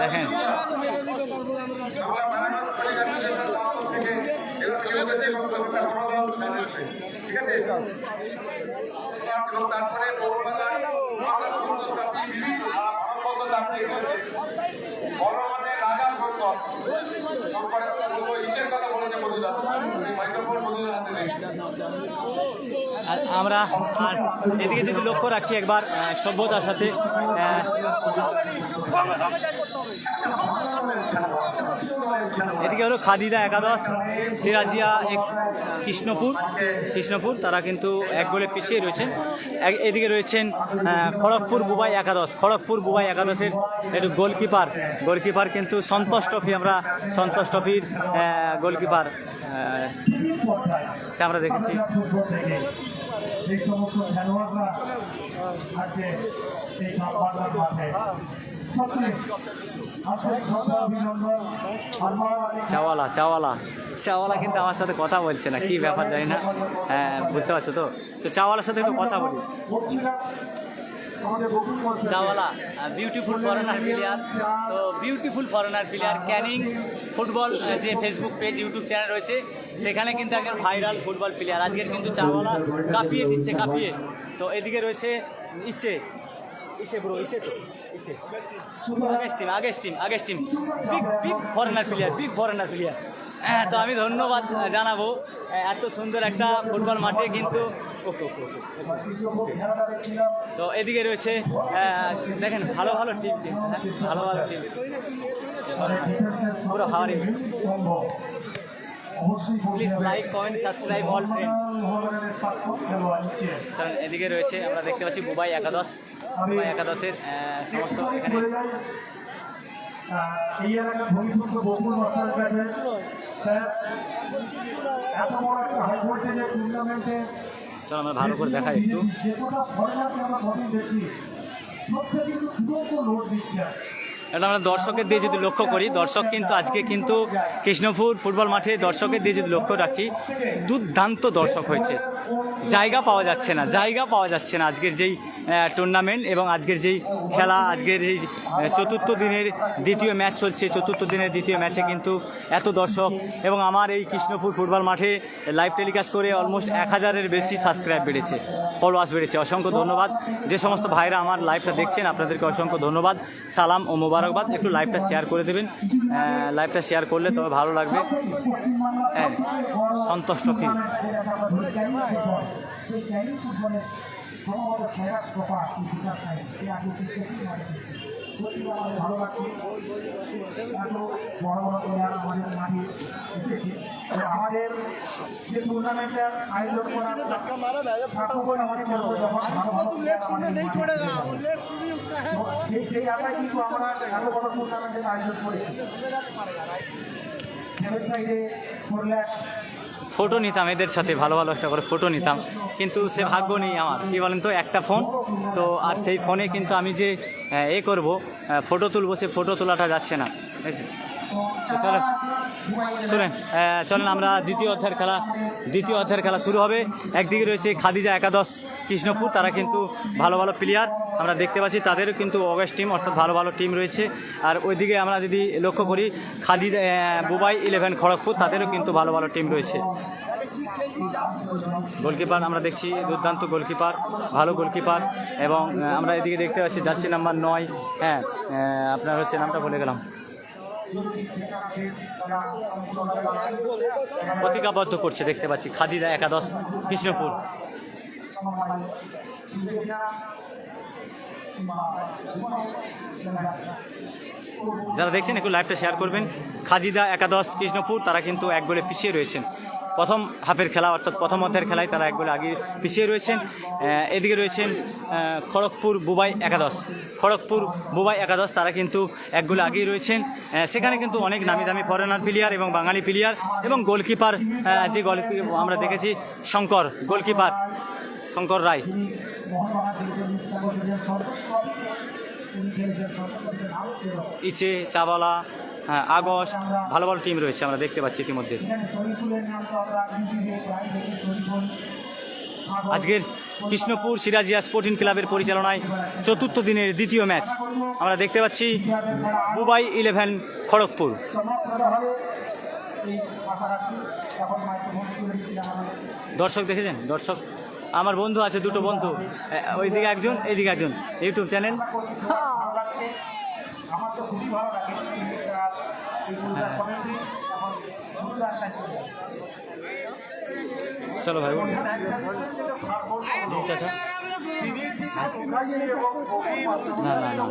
দেখেন আমরা আর এদিকে যদি লক্ষ্য রাখি একবার সভ্যতার সাথে, এদিকে হলো খাদিজা একাদশ সিরাজিয়া কৃষ্ণপুর তারা কিন্তু 1 গোলে পিছিয়ে রয়েছেন। এদিকে রয়েছেন খড়গপুর বুবাই একাদশের একটু গোলকিপার কিন্তু সন্তোষ ট্রফির গোলকিপার সে আমরা দেখেছি। চাওয়ালা কিন্তু আমার সাথে কথা বলছে না, কি ব্যাপার জানি না, বুঝতে পারছো তো চাওয়ালার সাথে একটু কথা বলি। Chawla beautiful foreigner player Canning football যে ফেসবুক পেজ ইউটিউব চ্যানেল রয়েছে সেখানে কিন্তু একজন ভাইরাল ফুটবল প্লেয়ার। আজকের কিন্তু চাওয়ালা কাঁপিয়ে দিচ্ছে। তো এদিকে রয়েছে ইচ্ছে আগের টিম বিগ ফরেনার প্লেয়ার। হ্যাঁ, তো আমি ধন্যবাদ জানাবো এত সুন্দর একটা ফুটবল মাঠে কিন্তু। তো এদিকে রয়েছে দেখেন ভালো টিম পুরো হাওয়ারি। Please like comment subscribe all friend. এদিকে রয়েছে আমরা দেখতে পাচ্ছি বুবাই একাদশের সমস্ত এখানে এই এলাকার ভূমিপুত্র বকুল মাস্টারের কাছে এত বড় একটা হাই ভোল্টেজের টুর্নামেন্টে চলো আমরা ভালো করে দেখাই একটু। যেটা ফরেনারকে আমরা কঠিন দেখছি প্রত্যেকে কিন্তু দুটো লোড দিচ্ছে। এটা আমরা দর্শকের দিয়ে যদি লক্ষ্য করি, দর্শক কিন্তু আজকে কিন্তু কৃষ্ণপুর ফুটবল মাঠে দর্শকের দিয়ে যদি লক্ষ্য রাখি দুর্দান্ত দর্শক হয়েছে। জায়গা পাওয়া যাচ্ছে না আজকের যেই টুর্নামেন্ট এবং আজকের যেই খেলা, আজকের এই চতুর্থ দিনের দ্বিতীয় ম্যাচ চলছে। চতুর্থ দিনের দ্বিতীয় ম্যাচে কিন্তু এত দর্শক এবং আমার এই কৃষ্ণপুর ফুটবল মাঠে লাইভ টেলিকাস্ট করে অলমোস্ট 1000-এর বেশি সাবস্ক্রাইব বেড়েছে, ফলোয়ার্স বেড়েছে। অসংখ্য ধন্যবাদ যে সমস্ত ভাইরা আমার লাইভটা দেখছেন, আপনাদেরকে অসংখ্য ধন্যবাদ, সালাম ও মোবারকবাদ। একটু লাইভটা শেয়ার করে দেবেন, লাইভটা শেয়ার করলে তবে ভালো লাগবে। হ্যাঁ, সন্তোষ ট্রফি ভালো লাগছে এত বড় প্লেয়ার আমাদের মাঠে এসেছে। আমাদের যে টুর্নামেন্টের আয়োজন করা সেই আশায় কিন্তু আমরা এত বড় টুর্নামেন্টের আয়োজন করেছি। ফটো নিতাম এদের সাথে, ভালো একটা করে ফটো নিতাম, কিন্তু সে ভাগ্য নেই আমার। কি বলেন তো, একটা ফোন তো, আর সেই ফোনে কিন্তু আমি যে করব ফটো তুলবো, সে ফটো তোলাটা যাচ্ছে না। ঠিক আছে। তো চলেন চলেন আমরা দ্বিতীয় অধ্যায়ের খেলা শুরু হবে। একদিকে রয়েছে খাদিজা একাদশ কৃষ্ণপুর, তারা কিন্তু ভালো ভালো প্লেয়ার আমরা দেখতে পাচ্ছি, তাদেরও কিন্তু অগাস্ট টিম অর্থাৎ ভালো ভালো টিম রয়েছে। আর ওইদিকে আমরা যদি লক্ষ্য করি খাদিজা বুবাই 11 খড়গপুর, তাদেরও কিন্তু ভালো ভালো টিম রয়েছে। গোলকিপার আমরা দেখছি দুর্দান্ত গোলকিপার, ভালো গোলকিপার। এবং আমরা এদিকে দেখতে পাচ্ছি জার্সি নাম্বার 9, হ্যাঁ আপনার হচ্ছে নামটা ভুলে গেলাম, প্রতিজ্ঞাবদ্ধ করছে দেখতে পাচ্ছি খাদিজা একাদশ কৃষ্ণপুর। যারা দেখছেন একটু লাইভটা শেয়ার করবেন। খাদিজা একাদশ কৃষ্ণপুর তারা কিন্তু 1 গোলে পিছিয়ে রয়েছেন প্রথম হাফের খেলা অর্থাৎ প্রথম অধ্যায়ের খেলায়, তারা 1 গোলে আগে পিছিয়ে রয়েছেন। এদিকে রয়েছেন খড়গপুর বুবাই একাদশ, তারা কিন্তু 1 গোলে আগেই রয়েছেন। সেখানে কিন্তু অনেক নামি দামি ফরেনার প্লেয়ার এবং বাঙালি প্লেয়ার এবং গোলকিপার, যে গোলকিপার আমরা দেখেছি শঙ্কর রায়। ইচে চাওয়ালা, আগস্ট, ভালো ভালো টিম রয়েছে আমরা দেখতে পাচ্ছি ইতিমধ্যে। আজকের কৃষ্ণপুর সিরাজিয়া স্পোর্টিং ক্লাবের পরিচালনায় 4র্থ দিনের দ্বিতীয় ম্যাচ আমরা দেখতে পাচ্ছি বুবাই 11 খড়গপুর। দর্শক দেখেছেন, দর্শক আমার বন্ধু আছে, 2টো বন্ধু, ওইদিকে একজন এইদিকে একজন, ইউটিউব চ্যানেল। চলো ভাই চাচা, না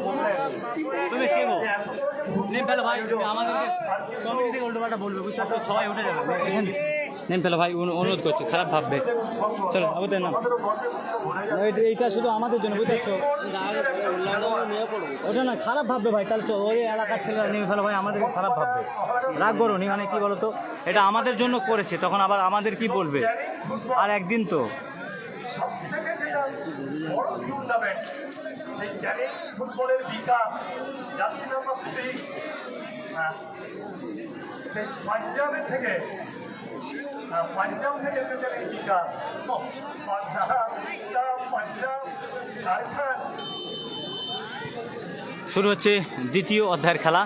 তুমি কে গো নেম ফেলো ভাই, আমাদেরকে কমিটি থেকে উল্টো পাল্টা বলবে, বুঝতে পারছো, সবাই উঠে যাবে এখানে। নেম ফেলো ভাই, অনুরোধ করছি, খারাপ ভাববে। চলো আমাদের নাম এইটা শুধু আমাদের জন্য, বুঝতে পারছো, ওটা না খারাপ ভাববে ভাই, তাহলে তো ওই এলাকার ছেলেরা নেমে ফেলো ভাই, আমাদের খারাপ ভাববে, রাগ করো নি, মানে কি বলতো, এটা আমাদের জন্য করেছে, তখন আবার আমাদের কি বলবে, আর একদিন তো ফুটবলের বিকাশ জাতি নাম্বার 3 পাঞ্জাবে থেকে বিকাশ পাঞ্জাব ঝাড়খণ্ড। শুরু হচ্ছে দ্বিতীয় অধ্যায়ের খেলা।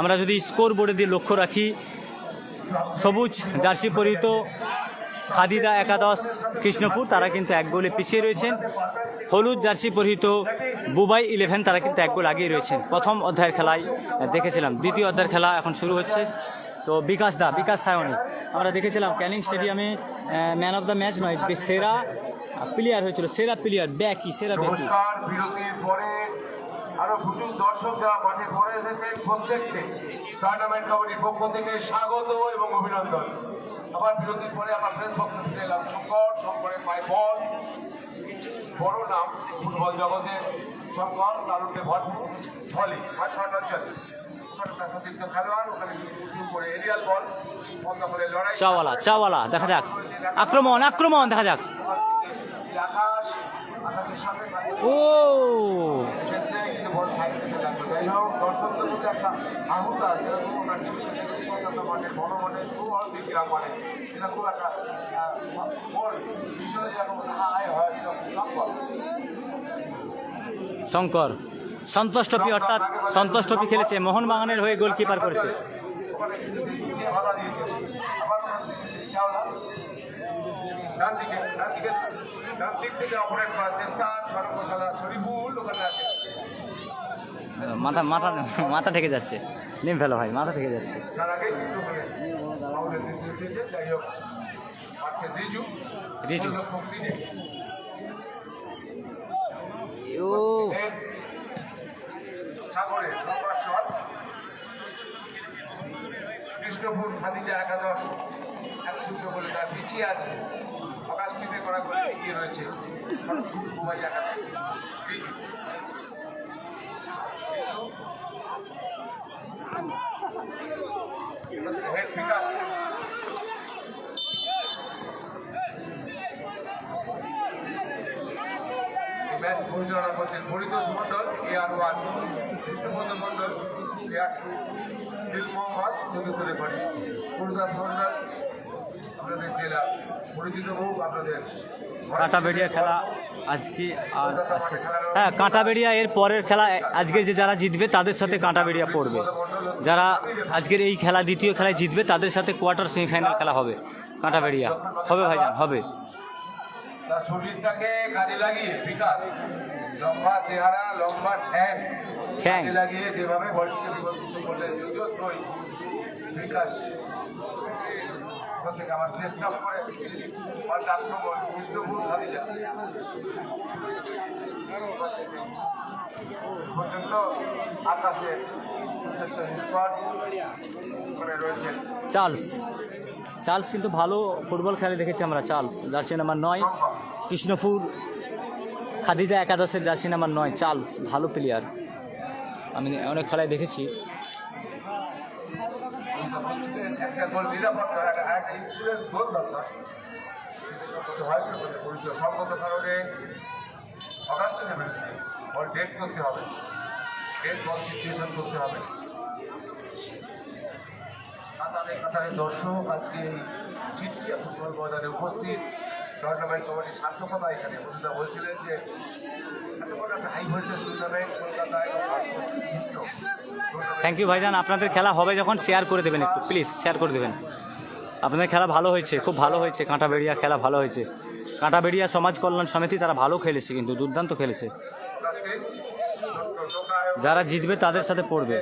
আমরা যদি স্কোর বোর্ডে দিয়ে লক্ষ্য রাখি, সবুজ জার্সি পরিহিত খাদিজা একাদশ কৃষ্ণপুর তারা কিন্তু 1 গোলে পিছিয়ে রয়েছেন। হলুদ জার্সি পরিহিত বুবাই 11 তারা কিন্তু 1 গোল আগেই রয়েছেন। প্রথম অধ্যায়ের খেলায় দেখেছিলাম, দ্বিতীয় অধ্যায়ের খেলা এখন শুরু হচ্ছে। তো বিকাশ সায়নী আমরা দেখেছিলাম ক্যানিং স্টেডিয়ামে ম্যান অফ দ্য ম্যাচ নয়, সেরা প্লেয়ার হয়েছিল, সেরা ব্যাকি। বিরতির পরে আরো প্রচুর দর্শক যারা মাঠে পড়ে এসেছেন প্রত্যেককে টুর্নামেন্ট কমিটির পক্ষ থেকে স্বাগত এবং অভিনন্দন। আবার বিরতির পরে আমার ফ্রেন্ড পক্ষ ফিরে এলাম শঙ্করের পায়ে বল, বড় নাম ফুটবল জগতে শঙ্কর, তার উপরে ভলি খেলোয়াড়, ওখানে করে এরিয়াল বল বন্ধ করে লড়াই, চাওয়ালা দেখা যাক, আক্রমণ দেখা যাক। আকাশের সাথে ও যাই হোক, দর্শকদের মধ্যে একটা আহুতা, যেরকম ওনার কলকাতা মানে বড় মানে খুব অল্প গ্রাম মানে এটা খুব একটা বড় বিষয়, যেরকম আয় হয় শঙ্কর সন্তোষ ট্রফি, অর্থাৎ সন্তোষ ট্রফি খেলেছে, মোহনবাগানের হয়ে গোলকিপার করেছে। ডান দিক থেকে অপারেট করার চেষ্টা, সর্বশালা শরীফুল ওখানে আছে, মাথা ঠেকে যাচ্ছে, নিম ফেলো ভাই, মাথা ঠেকে যাচ্ছে। তার আগে কিন্তু আমাদের নির্দেশ দিয়েছে, যাই হোক মাঠে রিজু সাগরে কৃষ্ণপুর খাদিজা একাদশ 1-0 বলে তার পিছিয়ে আছে, আকাশটিতে করা করে এগিয়ে রয়েছে বুবাই একাদশ। ম্যাচ পরিচালনা করছেন পরিতোষ মণ্ডল AR1, কৃষ্ণপদ মণ্ডল AR2, দিল মোহাম্মদ মধুপুরে পাঠি, গুরুদাস মণ্ডল আপনাদের জেলা পরিচিত মুখ আপনাদের কাঁটাবেড়িয়া খেলা আজকে আর আছে। হ্যাঁ, কাঁটাবেড়িয়া এর পরের খেলা আজকে যে যারা জিতবে তাদের সাথে কাঁটাবেড়িয়া পড়বে। যারা আজকের এই খেলা দ্বিতীয় খেলায় জিতবে তাদের সাথে কোয়ার্টার সেমিফাইনাল খেলা হবে। কাঁটাবেড়িয়া হবে ভাইজান, হবে। তার শরীরটাকে কাজে লাগিয়ে বিকাশ লম্বা চেহারা, লম্বা ঠ্যাং ঠ্যাং। কাজে লাগিয়ে যেভাবে বলটিকে বিভক্ত করলে যদিও নই বিকাশ থেকে আমার চেষ্টা করে আক্রমণ কৃষ্ণপুর খাদিজা পর্যন্ত আকাশে করে রয়েছেন চার্লস কিন্তু ভালো ফুটবল খেলে দেখেছি আমরা। Charles jersey number 9, Krishnapur Khadija একাদশের জার্সি নাম্বার 9। চার্লস ভালো প্লেয়ার, আমি অনেক খেলায় দেখেছি। একটা গোল নিরাপত্তা একটা ইন্স্যুরেন্স গোল দরকার সঙ্গত কারণে অগাস্ট নেবে বল ডেট করতে হবে, ডেট বল সিচুয়েশন করতে হবে। কাতারে কাতারে দর্শক আজকে এই চিঠিয়া ফুটবল ময়দানে উপস্থিত টুর্নামেন্ট কমিটির সার্থকতা এখানে বন্ধুরা বলছিলেন যে এত বড় একটা হাই ভোল্টেজ টুর্নামেন্ট কলকাতায় থ্যাংক ইউ ভাইজান, আপনাদের খেলা হবে যখন শেয়ার করে দেবেন, একটু প্লিজ শেয়ার করে দেবেন। আপনাদের খেলা ভালো হয়েছে, খুব ভালো হয়েছে। কাঁটাবেড়িয়া খেলা ভালো হয়েছে। কাঁটাবেড়িয়া সমাজ কল্যাণ সমিতি তারা ভালো খেলেছে, কিন্তু দুর্দান্ত খেলেছে। যারা জিতবে তাদের সাথে পড়বে।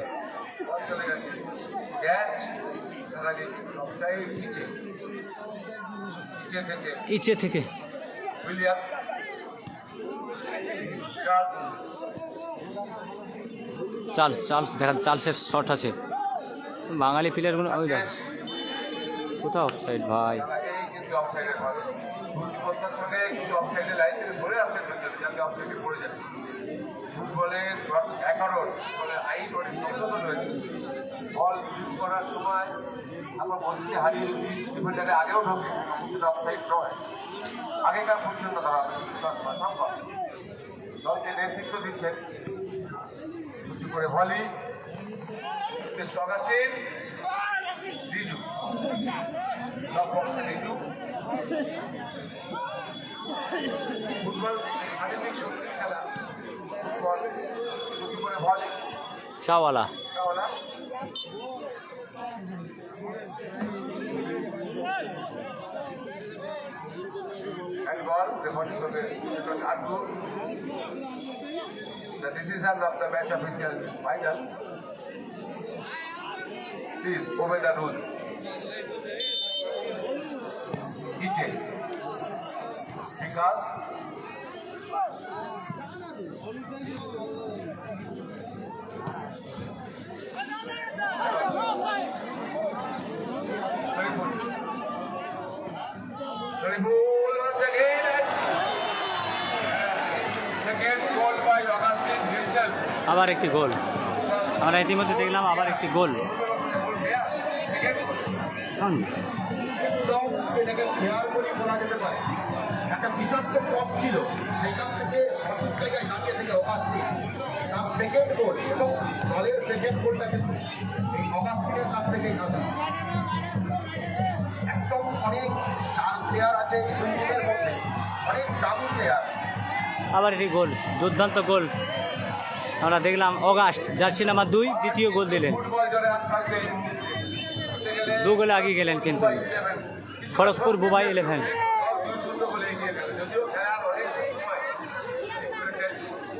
ইচ্ছে থেকে চার্লস দেখা, চার্লসের শট আছে। বাঙালি প্লেয়ারগুলো ওই দেখ কোথাও অফসাইড ভাই। ফুটবলের 11 আইন অনেক সংশোধন হয়েছে। বল ইউজ করার সময় আমার বলতে হারিয়ে ডিফেন্ডারে আগেও ঢোকে, কিন্তু অফসাইড নয়। আগেকার পর্যন্ত তারা দলকে নেতৃত্ব দিচ্ছেন উঁচু করে ভলি সগাতের রিজু রিজু ফুটবল শারীরিক শক্তির খেলা। ফুটবল উঁচু করে volley চাওয়ালা and ball referring to the Arthur. The decision of the match official is final. Please obey the rule. Iche. Because very good once again. Second goal by Augustine himself. আবার একটি গোল আমরা ইতিমধ্যে দেখলাম, আবার একটি গোল। এটাকে খেয়াল করে বলা যেতে পারে একটা বিষাক্ত পথ ছিল, সেখান থেকে সঠিক জায়গায় দাঁড়িয়ে থেকে অগাস্টিন তার সেকেন্ড গোল এবং দলের সেকেন্ড গোলটা কিন্তু এই অগাস্টিনের কাছ থেকেই কাঁদা। একদম অনেক স্টার প্লেয়ার আছে এই টিমের মধ্যে, অনেক দামি প্লেয়ার। আবার এটি গোল, দুর্দান্ত গোল আমরা দেখলাম। অগাস্ট জার্সি নাম্বার 2 দ্বিতীয় গোল দিলেন। ফুটবল জলে হাত থাকবে 2 গোলে এগিয়ে গেলেন কিন্তু খড়গপুর বুবাই 11। 2-0 বলে এগিয়ে গেল। যদিও খেলার অনেক সময়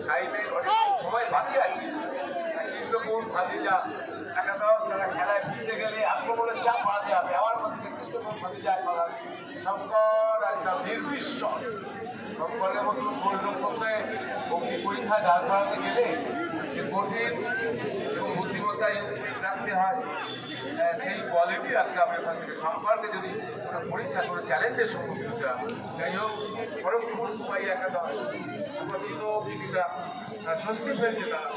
টাইমে অনেক সময় বাকি আছে, কৃষ্ণপুর খাদিজা একাদশ তারা খেলায় ফিরতে গেলে আক্রমণের চাপ বাড়াতে হবে। আমার মধ্যে কৃষ্ণপুর খাদিজা খেলার শঙ্কর একটা নির্বিশ্ব শঙ্করের মতো পরিলক্ষণে অগ্নি পরীক্ষা দাঁড় করাতে গেলে যে কঠিন এবং বুদ্ধিমত্তা রাখতে হয়, সেই কোয়ালিটি রাখতে হবে। ওখান থেকে সম্পর্কে যদি পরীক্ষা করে চ্যালেঞ্জের সম্মুখীন হতে হয়। যাই হোক, খড়গপুর দুবাই একাদশ কিছুটা স্বস্তি পেয়েছে তারা।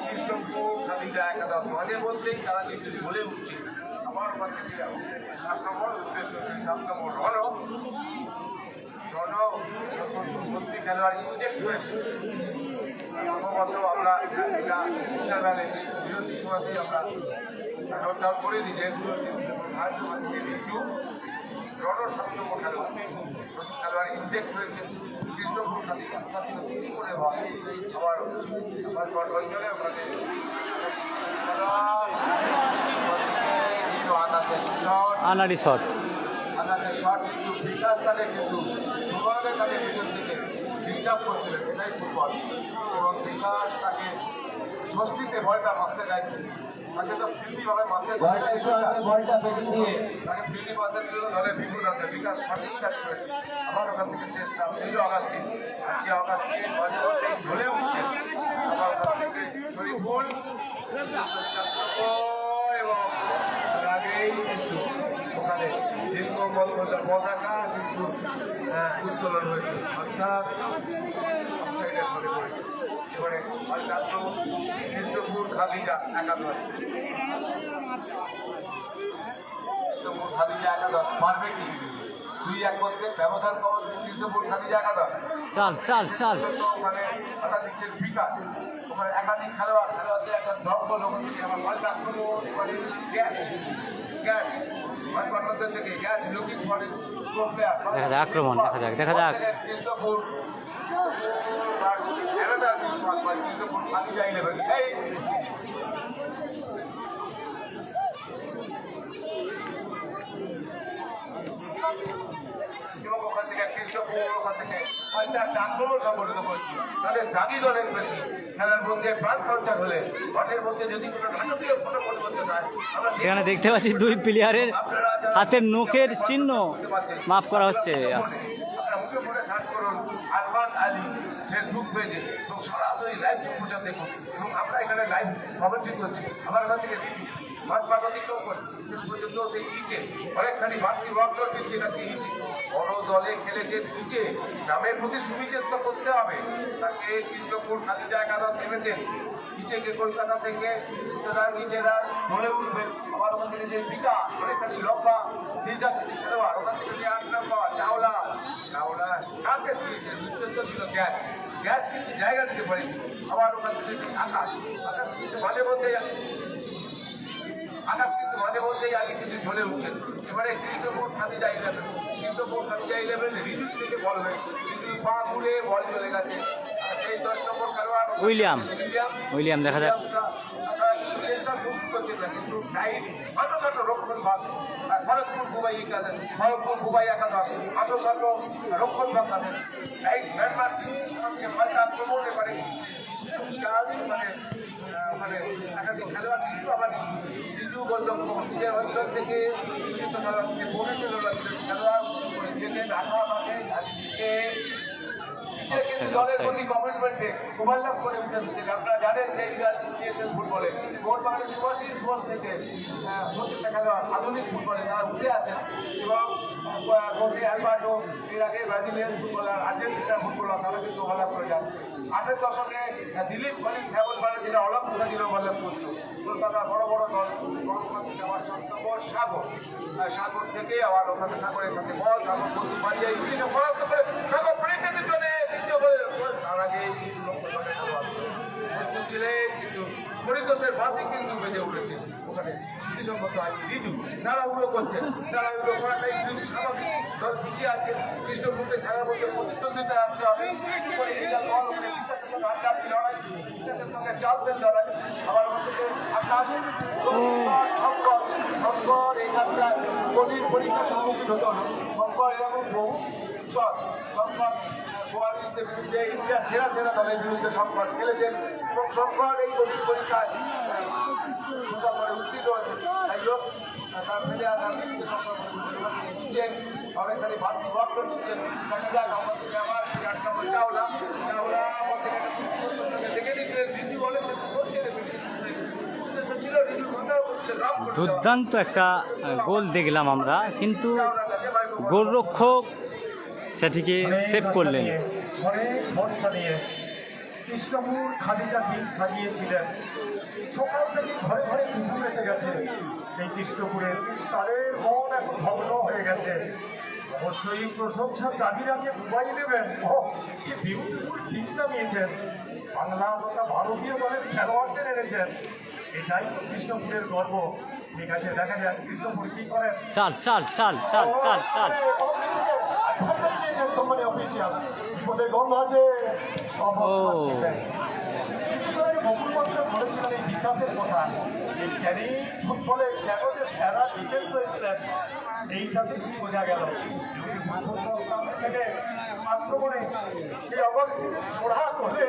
কৃষ্ণপুর খাদিজা একাদশ মাঝে মধ্যেই তারা কিন্তু বলে উঠছে আমার ওখান থেকে 7 নম্বর উদ্দেশ্য 7 নম্বর রণ খেলোয়াড় ইনজেক্ট হয়েছে। সম্ভবত আমরা ইন্টারভ্যালে বিরতির সময়তেই আমরা নোট ডাউন করে দিই যে ভারতীয় রিজু রডর 7 নম্বর খেলোয়াড় ইনজেক্ট হয়েছে। কৃষ্ণপুর খাতি করে হয় আবার আমার অঞ্চলে ওখানে আনাড়ি শট। আনাদের শট কিন্তু বিকাশ তাদের কিন্তু ফুটবলের তাদের ভিতর থেকে ডিস্টার্ব করছিলেন, এটাই ফুটবল। এবং বিকাশ তাকে স্বস্তিতে বলটা মারতে চাইছে, তাকে তো ফিল্ডিভাবে মারতে বলটা বেশি দিয়ে তাকে ফিল্ডি মারতে জন্য ধরে বিপুল আছে। বিকাশ সঠিক কাজ করেছে। আবার ওখান থেকে চেষ্টা ছিল অগাস্তি, আজকে অগাস্তি ধরে উঠছে। আবার ওখান থেকে শরীফুল এবং আগেই কিন্তু ওখানে দীর্ঘ পতাকা কিন্তু উত্তোলন হয়েছে, অর্থাৎ এবারে কৃষ্ণপুর খাদিজা একাদশ, কৃষ্ণপুর খাদিজা একাদশ পারবে কি 2-1 করতে ব্যবধান কম। কৃষ্ণপুর খাদিজা একাদশ চাল চাল চাল। ওখানে হঠাৎ দিচ্ছেন বিকাশ, ওখানে একাধিক খেলোয়াড়দের একটা দ্রব্য লোক থেকে আমার বলটা আক্রমণ গ্যাস গ্যাস পার্টনারদের থেকে গ্যাস লুকিং করে দেখা যাক আক্রমণ, দেখা যাক। কৃষ্ণপুর কৃষ্ণপুর খাদিজা 11 এই এবং ওখান থেকে কৃষ্ণপুর ওখান থেকে আক্রমণ সংগঠিত করছে। তাদের দাবি অনেক বেশি। খেলার মধ্যে প্রাণ খরচা হলে মাঠের মধ্যে যদি কোনো নাটকীয় কোনো পরিবর্তন হয়, আমরা সেখানে দেখতে পাচ্ছি 2 প্লেয়ারের হাতের নখের চিহ্ন মাফ করা হচ্ছে। আপনারা মুখে পড়ে সার্চ করুন আরমান আলী ফেসবুক পেজে এবং সরাসরি লাইভ সম্প্রচার দেখুন। এবং আমরা এখানে লাইভ কমেন্ট্রি করছি, আমার এখান থেকে দিচ্ছি মাঠ পাট অতিক্রম করে শেষ পর্যন্ত সেই ইচে অনেকখানি বাড়তি ওয়ার্কলোড দিচ্ছে নাকি ইচে বড় দলে খেলেছে ইচে গ্রামের প্রতি সুবিচেষ্টা করতে হবে। তাকে কৃষ্ণপুর খাদিজা একাদশ নেমেছেন ইচেকে কলকাতা থেকে, সুতরাং ইচেরা চলে উঠবেন। আবার ওখান থেকে যে বিকাশ অনেকখানি লম্বা দীর্ঘাকৃতি খেলোয়াড়, ওখান থেকে যে 8 নম্বর চাওলা কাকে দিয়েছে উদ্দেশ্য ছিল গ্যাস কিন্তু জায়গা দিতে পারেনি। আবার ওখান থেকে আকাশ কিন্তু মাঝে মধ্যেই আগে কিছু চলে উঠছেন। এবারে কৃষ্ণপুর খাদিজা 11 রিজু থেকে বল হয়ে কিন্তু পা ঘুরে বল চলে গেছে। সেই 10 নম্বর খেলোয়াড় উইলিয়াম দেখা যাক। রক্ষণ ভাগ খড়গপুর বুবাই একাদশ 18 রক্ষণ ভাগ তাদের আক্রমণ এবারে মানে ওখানে একাধিক খেলোয়াড় কিন্তু আবার রিজু গোলরক্ষক নিজের অঞ্চল থেকে খেলোয়াড় ঢাকা মাঠে দলের প্রতি কমিটমেন্টে ওভারল্যাপ করে উঠেছে। আপনারা জানেন যে ফুটবলে বাংলাদেশ স্পোর্টস থেকে প্রত্যেকটা খেলোয়াড় আধুনিক ফুটবলে তারা উঠে আসেন এবং কোটি অ্যালবার্টো এর আগে ব্রাজিলিয়ান ফুটবলার, আর্জেন্টিনার ফুটবলার তারা কিন্তু ওভারল্যাপ করে যান। 8 দশকে দিলীপ কলিন খেবল বারে যেটা অলিম্পিকে দিল ওভারল্যাপ করতো। কলকাতার বড় বড় দল আবার সাগর থেকে আবার ওখানে সাগরের সাথে বল সাগর বন্ধু বাড়িয়ে সাগর প্রিন্টেতে চলে তার আগে ছিলেন কিন্তু হরিদোষের বাসে কিন্তু বেজে উঠেছে। ওখানে বিসম্মত আছে রিজু নাড়াহুড়ো করছেন, নাড়াহুড়ো করাটাই স্বাভাবিক। দল পিছিয়ে আছে, কৃষ্ণপুরকে খেলার মধ্যে প্রতিদ্বন্দ্বিতা আসতে হবে। আবার আকাশ শঙ্কর এই যাত্রায় কঠিন পরীক্ষার সম্মুখীন হতে হলো। শঙ্কর এরকম বহু চট শঙ্কর গোয়ালিদের বিরুদ্ধে ইন্ডিয়া সেরা দলের বিরুদ্ধে শঙ্কর খেলেছেন এবং শঙ্কর এই কঠিন পরীক্ষায় উত্তীর্ণ হয়েছে। তাই হোক তার ফেলে আসার দিচ্ছেন অনেকখানি ভারতী ওয়াক্ত দিচ্ছেন। আমার 8 নম্বর চাওলা দেখে দিচ্ছিলেন রিজু বলে দুর্দান্ত একটা গোল দেখলাম আমরা, কিন্তু গোলরক্ষক সেটিকে সেভ করলেন। অনেক ভরসা নিয়ে কৃষ্ণপুর খাদিজা টিম সাজিয়েছিলেন। সকাল থেকে ঘরে ঘরে কুকুর এসে গেছে এই কৃষ্ণপুরের, তাদের মন এখন ভগ্ন হয়ে গেছে। অবশ্যই প্রশংসার দাবি রাখে দুবাই নেবেন। ও কি বিউটিফুল টিমটা নিয়েছেন, বাংলা তথা ভারতীয় দলের খেলোয়াড়দের এনেছেন, এটাই তো কৃষ্ণপুরের গর্ব। ঠিক আছে, দেখা যাক কৃষ্ণপুর কি করেন। চাল চাল চাল চাল চাল চাল অফিসিয়াল বিপদের গন্ধ আছে। বকুল মাত্র বলেছিলেন এই বিকাশের কথা, এই ক্যারি ফুটবলে কেন যে সেরা ডিফেন্স হয়েছিলেন এইটাতে কি বোঝা গেল। থেকে আক্রমণে সেই অবস্থিত ছোড়া করে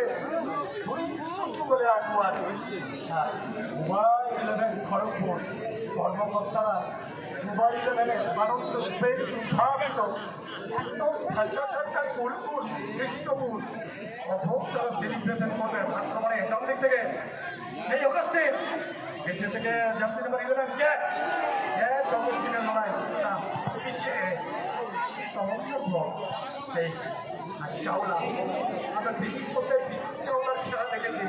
বলে আগুয়ার দুবাই 11 খড়গপুর কর্মকর্তারা দুবাই 11 আনন্দ পেয়ে উদ্ভাবিত একদম ঠান্ডা ঠান্ডা কুলকুল কৃষ্ণপুর অভোগ তারা সেলিব্রেশন করবে আক্রমণে ডান দিক থেকে এই অগস্টিন নিচে থেকে জার্সি নাম্বার 11 ক্যাচ ক্যাচ অগস্টিনের লড়াই পিছিয়ে এই চাওলা আমরা দিল্লি করতে চাওলার খেলা দেখেছি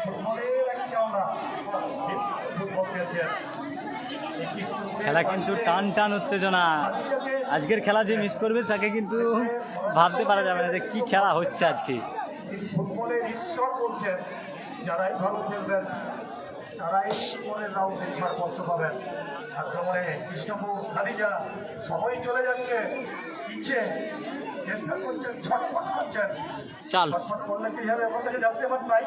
ফুটবলের এক চাওলা ফুটবল খেলেছেন। খেলা কিন্তু টান টান উত্তেজনা। আজকের খেলা যে মিস করবে তাকে কিন্তু ভাবতে পারা যাবে না যে কি খেলা হচ্ছে আজকে। ফুটবলের ঈশ্বর বলছেন যারাই ভালো খেলবেন তারাই পরের রাউন্ডে ছাড়পত্র পাবেন। আক্রমণে কৃষ্ণপুর খাদিজা সবাই চলে যাচ্ছে ইচ্ছে চেষ্টা করছেন, ছটফট করছেন। চাল ছটফট করলে কি হবে? ওখান থেকে জানতে পার নাই,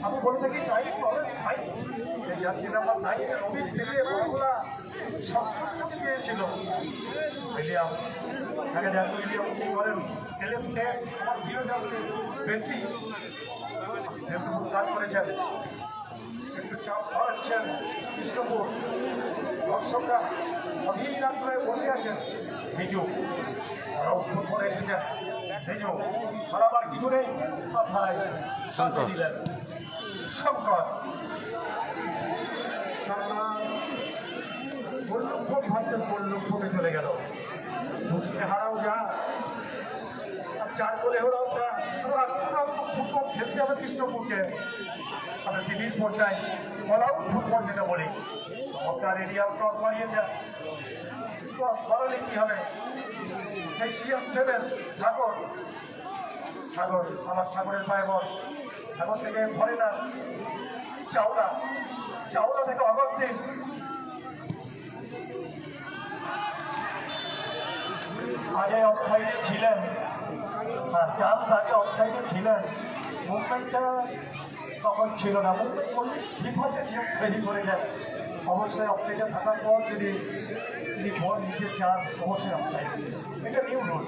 আমি বলে থাকি নাই বলেন ভাই এই জানতে নাম্বার নাই রবি থেকে বলগুলা সব দিয়েছিল উইলিয়াম। আগে দেখ উইলিয়াম কি করেন এলেফটে আমার প্রিয় যাচ্ছে বেশি কাজ করেছেন, একটু চাপ ধরাচ্ছেন কৃষ্ণপুর। দর্শকরা অধীর আগ্রহে বসে আছেন। ভিজু ওরা উত্তর করে এসেছেন, ভিজু বরাবর কিছু নেই মাথায় শঙ্কর দিলেন শঙ্কর গোললক্ষ ভাবতে গোললক্ষে চলে গেল। দুঃখে হারাও যা আর 4 গোলে হারাও যা। ফুটবল খেলতে হবে কৃষ্ণপুরকে। আমরা টিভির পর্যায়ে বলাও ফুটবল যেটা বলি চমৎকার এরিয়াল ক্রস মারিয়ে যায়। ক্রস করালে কি হবে? সেই CR7 সাগর সাগর আমার সাগরের পায়ে বল। সাগর থেকে ফরেনার চাওলা, চাওলা থেকে অগস্টিন। আগে অফসাইডে ছিলেন, চান্স আগে অফসাইডে ছিলেন। মুম্বাইটা তখন ছিল না। মুম্বাই বিপদে নিয়ম তৈরি করে যান। অবশ্যই অফসাইডে থাকার পর যদি তিনি বল নিতে চান অবশ্যই অফসাইড, এটা নিউ রুল।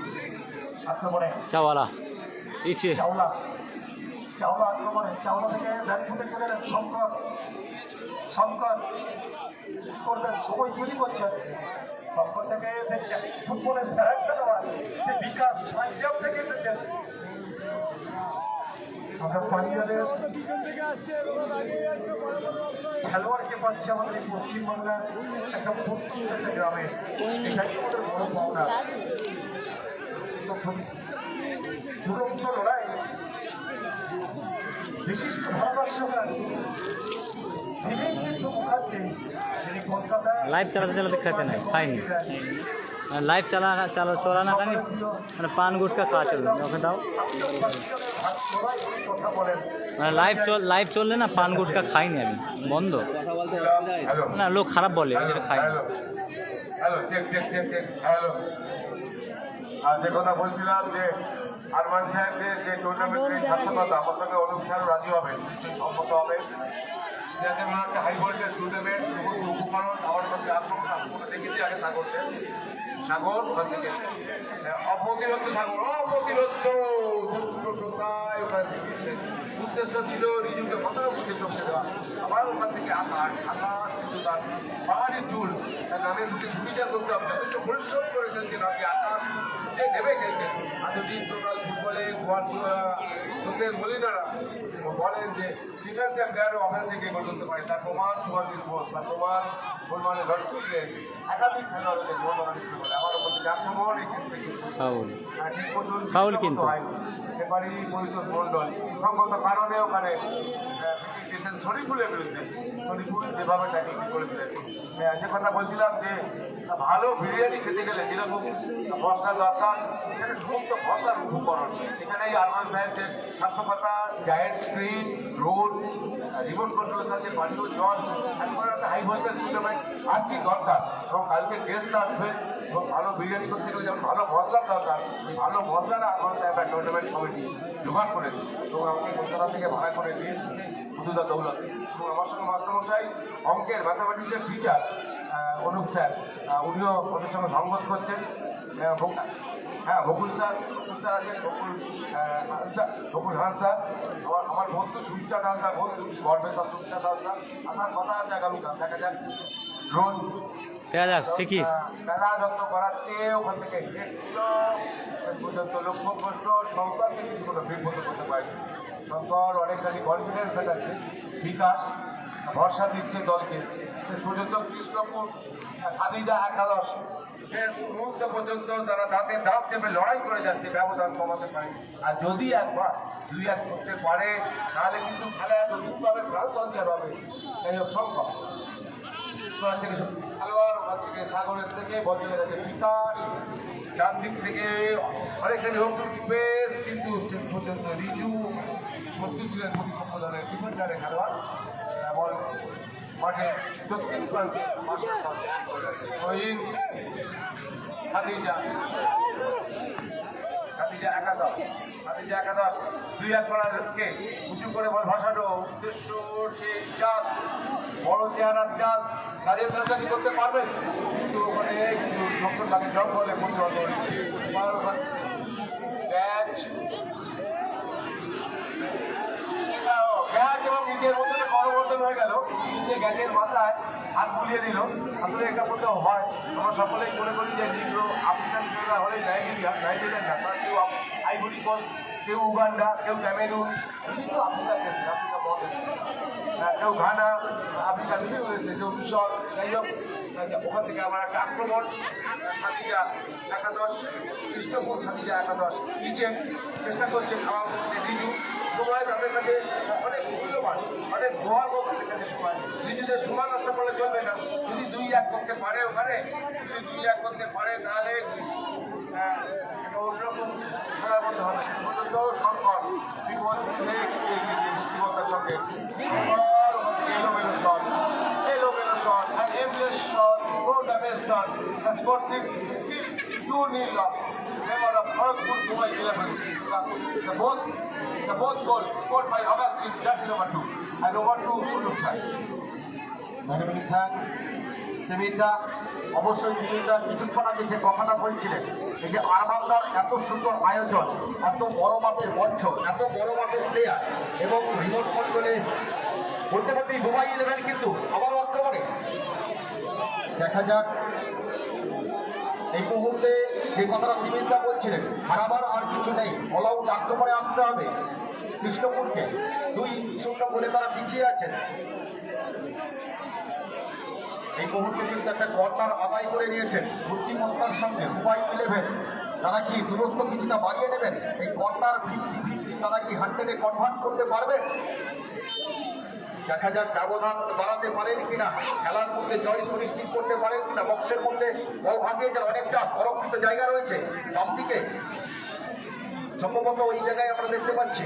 আক্রমণে চাওয়ালা ইচ্ছে চাওলা, চাওলা আক্রমণে চাওলা থেকে ব্যাট ফুটে চলে যান শঙ্কর। শঙ্কর করবেন সময় চুরি করছেন। শঙ্কর থেকে ফুটবলের সেরা খেলোয়াড় বিকাশ পাঞ্জাব থেকে এসেছেন। আমরা পাঞ্জাবের খেলোয়াড়কে পাচ্ছি আমাদের এই পশ্চিমবাংলার একটা প্রত্যেকটা গ্রামে। এটাই আমাদের বড় পাওনা। দুরন্ত লড়াই বিশিষ্ট ভারতবর্ষকার দীনেন্দ্র মুখার্জি যিনি কলকাতায় লাইভ চালাতে চালাতে খেতে নাই খাইনি, লাইভ চলানাকানি মানে পান গুটকা খাওয়া চলবে ওকে দাও। কথা বলেন মানে লাইভ চললে না পান গুটকা খাইনি আমি, বন্ধ হ্যালো না, লোক খারাপ বলে ওই জন্য খাইনি। Hello hello check check check check hello. আর যে কথা বলছিলাম যে আরমান সাহেবকে যে টুর্নামেন্টের ছাত্রতা আমার সঙ্গে অনুষ্ঠানও রাজি হবে, নিশ্চয়ই সম্মত হবে। যাতে আমরা একটা হাই ভোল্টেজ টুর্নামেন্ট উপকরণ আমার সঙ্গে আক্রমণ দেখেছি আগে সাগরকে। সাগর ওখান থেকে অপ্রতিরোধ সাগর, অপ্রতিরোধ উদ্দেশ্য ছিল রিজুকে মাথার মুখে চমকে দেওয়া। আবার ওখান থেকে আকাশ আকাশ কিন্তু তার পাহাড়ি চুল তার নামের মুখে সুবিধা করতে হবে। যথেষ্ট পরিশ্রম করেছেন যে নাকি আকাশ যে নেমে গেছে। এতদিন টোটাল ফুটবলে গোয়ার মলিনারা বলেন যে ডিফেন্সিভ প্লেয়ারও ওখান থেকে গোল করতে পারে। তার প্রমাণ সুভাষিস বোস, তার প্রমাণ গোলমানে লটকিয়ে একাধিক খেলোয়াড়দের গোল বানাতে বলে। আমার ওপর থেকে আক্রমণ এই ক্ষেত্রে ফাউল কিন্তু এবারই পরিতোষ মন্ডল সঙ্গত কারণে ওখানে জিতেছেন শরীফুলের বিরুদ্ধে। শরীফুল যেভাবে ট্যাকিং করেছিলেন, যে কথা বলছিলাম যে ভালো বিরিয়ানি খেতে গেলে যেরকম মশলা দরকার, এখানে সমস্ত মশলার উপকরণ। এখানে এই আরমান সাহেবের স্বাস্থ্যকতা, জায়েন্ট স্ক্রিন, রোড, রিমোট কন্ট্রোলের সাথে পানীয় জল, একবার একটা হাই ভোল্টেজ টুর্নামেন্ট আর কি দরকার। এবং কালকে গেস্ট আসবে এবং ভালো বিরিয়ানি করতে গেলে যেমন ভালো মশলার দরকার, ভালো মশলাটা আরমান সাহেব একটা টুর্নামেন্ট কমিটি জোগাড় করেছে এবং আমাকে কলকাতা থেকে ভাড়া করে দিয়ে হুদুদা দৌলত এবং আমার সঙ্গে মাস্টারমশাই অঙ্কের ম্যাথামেটিক্সের টিচার অনুপ স্যার, উনিও ওদের সঙ্গে সংবাদ করছেন। হ্যাঁ, বকুল স্যার আছে, বকুল হাঁসদা, আমার বন্ধু সুচিতা হাঁসদা, বন্ধু গর্বেশ্বর সুচিতা হাঁসদা। আমার কথা আছে আগামীকাল, দেখা যাক ড্রোন দেখা যাক ফিকির মেলা যত্ন করাচ্ছে ওখান থেকে পর্যন্ত লক্ষ্যগ্রস্ত সরকারকে কিন্তু কোনো বিপদ করতে পারেনি। সরকার অনেকখানি কনফিডেন্স দেখাচ্ছে, বিকাশ ভরসা দিচ্ছে দলকে। শেষ পর্যন্ত কৃষ্ণপুর খাদিজা একাদশ শেষ মুহূর্ত পর্যন্ত তারা দাঁতে দাঁত চেপে লড়াই করে যাচ্ছে, ব্যবধান কমাতে পারে। আর যদি একবার 2-1 করতে পারে তাহলে কিন্তু খেলা নতুনভাবে প্রাণ সঞ্চার হবে। যাই হোক সম্ভব খেলোয়াড় থেকে সাগরের থেকে বদলে গেছে বিকাশ, ডান দিক থেকে অনেকখানি হোক বেশ, কিন্তু শেষ পর্যন্ত রিজু মজবুত ছিলেন প্রতিপক্ষ দলের ডিফেন্ডারের খেলোয়াড় এবং মাঠে দক্ষিণ প্রান্তে খাদিজা একাদশ 2-1 করাকে উঁচু করে বল ভাসানো, উদ্দেশ্য সেই চাঁদ, বড় চেহারার চাঁদ রাজেন্দ্র চাকরি করতে পারবে, কিন্তু ওখানে কিছু ডক্টর তাকে জঙ্গলে করতে হবে। গ্যাস এবং নিজের মধ্যে করবর্তন হয়ে গেল, যে গ্যাসের মাথায় হাত বুলিয়ে দিল। আসলে এটা করতে হয়, আমরা সকলেই মনে করি যে নিগ্রো আফ্রিকান প্লেয়াররা হলে নাইজেরিয়ান না, তারা কেউ আইভরি কোস্ট, কেউ উগান্ডা, কেউ ক্যামেরুন, বিভিন্ন আফ্রিকার দেশ, আফ্রিকা মহাদেশ, কেউ ঘানা, আফ্রিকা বিভিন্ন দেশে, কেউ মিশর। যাই হোক, ওখান থেকে আমার একটা আক্রমণ, খাদিজা একাদশ, কৃষ্ণপুর খাদিজা একাদশ নিচে চেষ্টা করছে খাওয়া করতে রিজু। সময় তাদের কাছে অনেক মূল্যবান, অনেক গোয়ার মতো সেখানে সময়, নিজেদের সময় নষ্ট করলে চলবে না। যদি 2-1 করতে পারে ওখানে, যদি 2-1 করতে পারে তাহলে অন্যরকম খেলার মধ্যে হবে। পর্যন্ত সংকট বিপদ বুদ্ধিমত্তার সঙ্গে এলোমেলো shot, and aimless shot, no damage done. The score 2-0 up. Member of Kharagpur Mumbai 11. The both goals scored by Augustine, jersey number 2, and over to Uluk Sai. Madam sir সেমিদা, অবশ্যই সেমিদা কিছুক্ষণ আগে যে কথাটা বলছিলেন, এই যে আরমানদার এত সুন্দর আয়োজন, এত বড় মাপের মঞ্চ, এত বড় মাপের প্লেয়ার এবং রিমোট কন্ট্রোলে বলতে বলতেই মোবাইল 11 কিন্তু আবারও আক্রমণে। দেখা যাক এই মুহূর্তে যে কথাটা সেমিদা বলছিলেন, হারাবার আর কিছু নেই, অল আউট আক্রমণে আসতে হবে কৃষ্ণপুরকে। 2-0 বলে তারা পিছিয়ে আছেন। এই মুহূর্তে কিন্তু একটা কর্নার আদায় করে নিয়েছেন বুদ্ধিমত্তার সঙ্গে মোবাইল 11। তারা কি দূরত্ব কিছুটা বাড়িয়ে নেবেন? এই কর্নার তারা কি 100-এ কনভার্ট করতে পারবেন? দেখা যাক ব্যবধান বাড়াতে পারেন কিনা, খেলার মধ্যে জয় সুনিশ্চিত করতে পারেন কিনা। বক্সের মধ্যে বল ভাসিয়েছেন, অনেকটা অরক্ষিত জায়গা রয়েছে বাম দিকে, সম্ভবত ওই জায়গায় আমরা দেখতে পাচ্ছি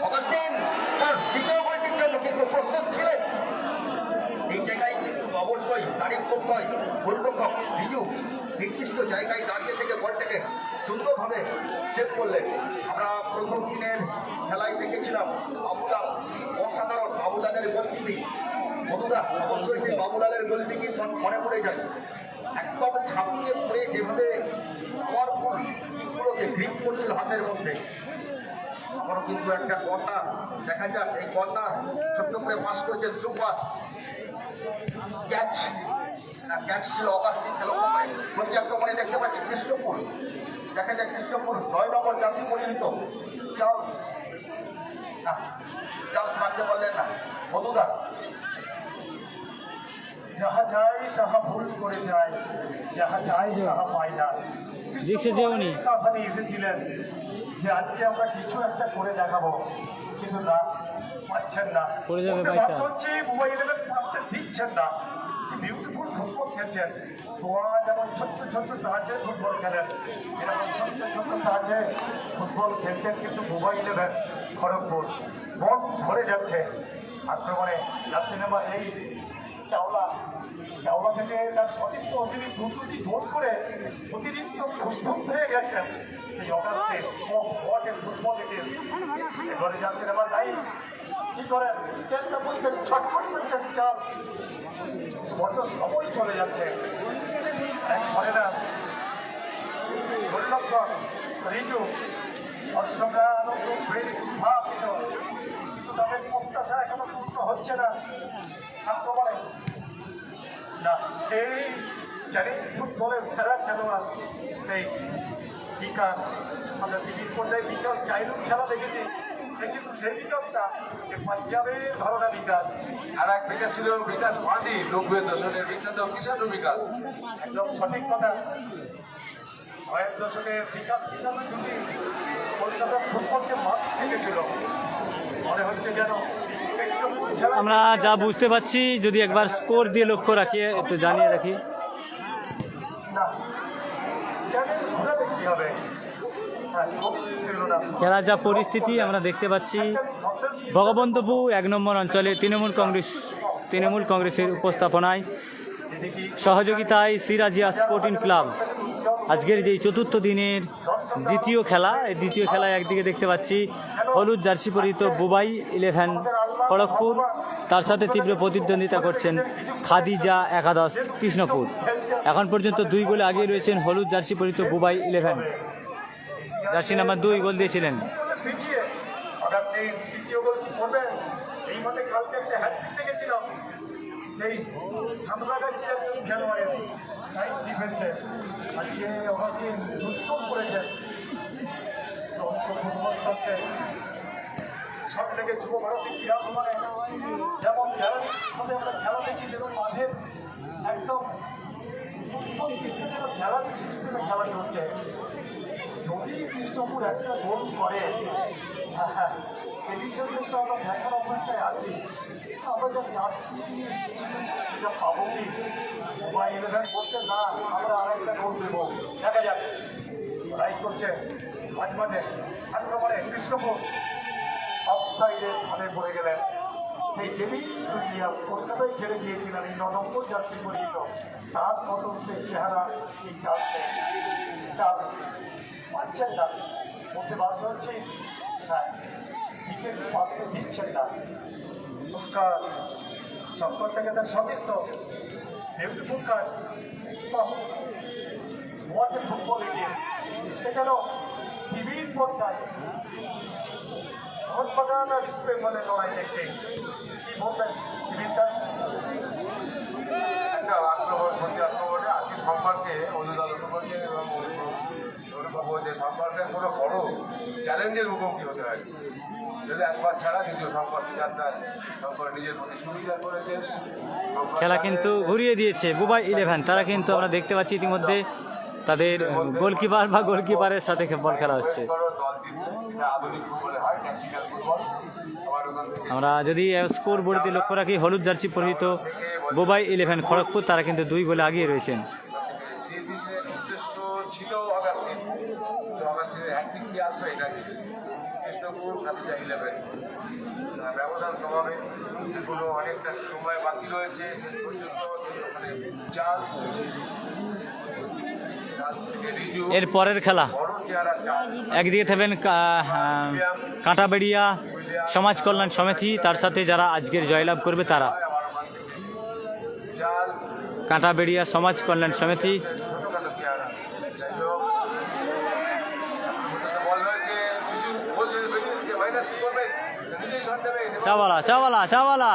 অগাস্টিন তার দ্বিতীয় গোলটির জন্য কিন্তু প্রস্তুত ছিলেন। এই জায়গায় কিন্তু অবশ্যই তারিফ করতে হয় গোলরক্ষক রিজু, নির্দিষ্ট জায়গায় দাঁড়িয়ে থেকে বলটাকে সুন্দরভাবে সেট করলেন। আমরা প্রথম দিনের খেলায় দেখেছিলাম বাবুলাল, অসাধারণ বাবুলালের গোলকিপিং। বন্ধুরা, অবশ্যই সেই বাবুলালের গোলকিপিং মনে পড়ে যায়, একদম ঝাঁপিয়ে পড়ে যেভাবে পাওয়ারফুল কিকগুলোকে গ্রিপ করছিল হাতের মধ্যে। আবারও কিন্তু একটা কর্নার, দেখা যাক এই কর্নার ছোট্ট করে পাস করেছে দ্রুপাস, ক্যাচ ছিল অগাস্টিন খেলো করে। প্রতি আক্রমণে দেখতে পাচ্ছি কৃষ্ণপুর, দেখা যাক কৃষ্ণপুর 9 নম্বর জার্সি পরিণত চার্লস রাখতে পারলেন না। মধুদা, যাহা যায় তাহা ভুল করে যায়, যাহা যায় তাহা পায় না। দেখছে যে উনি এসেছিলেন যে আজকে আমরা কিছু একটা করে দেখাবো, কিন্তু না, পাচ্ছেন না। পড়ে যাবে ওকে by বাধ্য chance। হচ্ছি, মোবাইল 11 পারতে দিচ্ছেন না। বিউটিফুল ফুটবল খেলছেন, তোয়া যেমন ছোট্ট ছোট্ট সাহায্যে ফুটবল খেলেন, এরকম ছোট্ট ছোট্ট সাহায্যে ফুটবল খেলছেন, কিন্তু মোবাইল 11 খড়গপুর মন ভরে যাচ্ছে আক্রমণে। যাচ্ছে না এই চাওলা থেকে তার সতীর্থ অতিরিক্ত দুটি গোল করে অতিরিক্ত প্রস্তুত হয়ে গেছেন এই অগাস্টে। ফুটবল এবারে যাচ্ছেন এবার নাই কি করেন, চেষ্টা করছেন, ছটফট করছেন, চাপ বড্ড সময় চলে যাচ্ছে, ঘরে না গোলরক্ষক রিজু দর্শকরা আনন্দ ভাবিত, কিন্তু তাদের প্রত্যাশা এখনো পূর্ণ হচ্ছে না আক্রমণে। না, এই জানি ফুটবলের সেরা খেলোয়াড় এই বিকাশ, আমরা টিভির পর্যায়ে বিকাশ চাইলুম খেলা দেখেছি, কিন্তু সেই বিকাশটা পাঞ্জাবের ধারণা বিকাশ। আর এক বিকাশ ছিল বিকাশ মাঝি, 90-এর দশকের বিখ্যাত কিষাণ বিকাশ। একদম সঠিক কথা, কয়েক দশকের বিকাশ হিসাবে যদি কলকাতার ফুটবলকে মাঠ থেকেছিল, মনে হচ্ছে যেন আমরা যা বুঝতে পারছি, যদি একবার স্কোর দিয়ে লক্ষ্য রাখি, একটু জানিয়ে রাখি। না, চ্যানেল ঘুরাবে কি হবে? হ্যাঁ, ছিল না। খেলার যা পরিস্থিতি আমরা দেখতে পাচ্ছি, ভগবন্তপুর 1 নম্বর অঞ্চলে তৃণমূল কংগ্রেসের উপস্থাপনায় সহযোগিতায় সিরাজিয়া স্পোর্টিং ক্লাব আজকের যেই চতুর্থ দিনের দ্বিতীয় খেলা, এই দ্বিতীয় খেলায় একদিকে দেখতে পাচ্ছি হলুদ জার্সি পরিহিত বুবাই 11 খড়গপুর, তার সাথে তীব্র প্রতিদ্বন্দ্বিতা করছেন খাদিজা একাদশ কৃষ্ণপুর। এখন পর্যন্ত 2 গোলে আগিয়ে রয়েছেন হলুদ জার্সি পরিহিত বুবাই 11, জার্সি নাম্বার 2 গোল দিয়েছিলেন। পিছিয়ে হঠাৎ এই দ্বিতীয় গোল করবেন, এই মাঠে কালকে একটা হ্যাট্রিক দেখেছিলাম, সেই সামরাগাছি একজন খেলোয়াড়ের সাইড ডিফেন্সে, আজকে ওনাকে দুর্গম করেছেন। ফুটবল চলছে সব থেকে যুব ভারতী ক্রীড়া ভবনে, যেমন গ্যালারির সাথে আমরা খেলা দেখি, যেমন মাঠের একদম গ্যালারি সিস্টেমে খেলা চলছে। যদি কৃষ্ণপুর একটা গোল করে, এটির জন্য তো আমরা দেখার অবস্থায় আছি, আমরা যা যাচ্ছি সেটা পাবো কি? মোবাইল 11 বলছে না, আমরা আরেকটা গোল দেবো, দেখা যাক। লড়াই করছে মাঝে আক্রমণে কৃষ্ণপুর, অফসাইডে মানে পড়ে গেলেন। সেই দেবী কলকাতায় খেলে গিয়েছিলেন এই 9 নম্বর যাত্রী পরিচিত, তার মতো সেই চেহারা এই চালতে চাল পাচ্ছেন না, বলতে বাধ্য হচ্ছে। হ্যাঁ, ক্রিকেট পাততে দিচ্ছেন না। চক্কর থেকে তার সতীর্থ বিউটিফুল কাজ, ওয়াচে ফুটবল ইন্ডিয়া এখানেও টিভির পর্দায় মোহনবাগান আর ইস্ট বেঙ্গলের লড়াই দেখতে কি বলবেন টিভিটা? একটা আক্রমণে আজকে সম্পর্কে অনুদান সম্পর্কে এবং অনুভব যে সম্পর্কে কোনো বড় চ্যালেঞ্জের মুখোমুখি হতে হয়। যদি একবার ছাড়া দ্বিতীয় সম্পর্কে যাত্রা সম্পর্কে নিজের প্রতি সুবিধা করেছে। খেলা কিন্তু ঘুরিয়ে দিয়েছে বুবাই 11, তারা কিন্তু আমরা দেখতে পাচ্ছি ইতিমধ্যে তাদের গোলকিপার বা গোলকিপারের সাথে বল খেলা হচ্ছে। আধুনিক ফুটবলে হয় ট্যাকটিক্যাল ফুটবল। আমরা যদি স্কোর বোর্ডে লক্ষ্য রাখি, হলুদ জার্সি পরিহিত বুবাই 11 খড়গপুর, তারা কিন্তু 2 গোলে আগিয়ে রয়েছেন। সেই দিকে উদ্দেশ্য ছিল অগাস্টিন, অগাস্টিনের হ্যাট্রিক কি আসবে এটা কৃষ্ণপুর খাদিজা 11 ব্যবধান স্বভাবে এগুলো অনেকটা সময় বাকি রয়েছে শেষ পর্যন্ত। ওখানে চাল এর পরের খেলা বড় চেহারা চাল, একদিকে থাকবেন কাঁটাবেড়িয়া সমাজ কল্যাণ সমিতি, তার সাথে যারা আজকের জয়লাভ করবে তারা। চাল কাঁটাবেড়িয়া সমাজ কল্যাণ সমিতি, ছোটখাটো চেহারা। যাই হোক, বল হয়েছে বলছে মাইনাস কি করবে, নিজেই শট দেবে। চাওয়ালা চাওয়ালা চাওয়ালা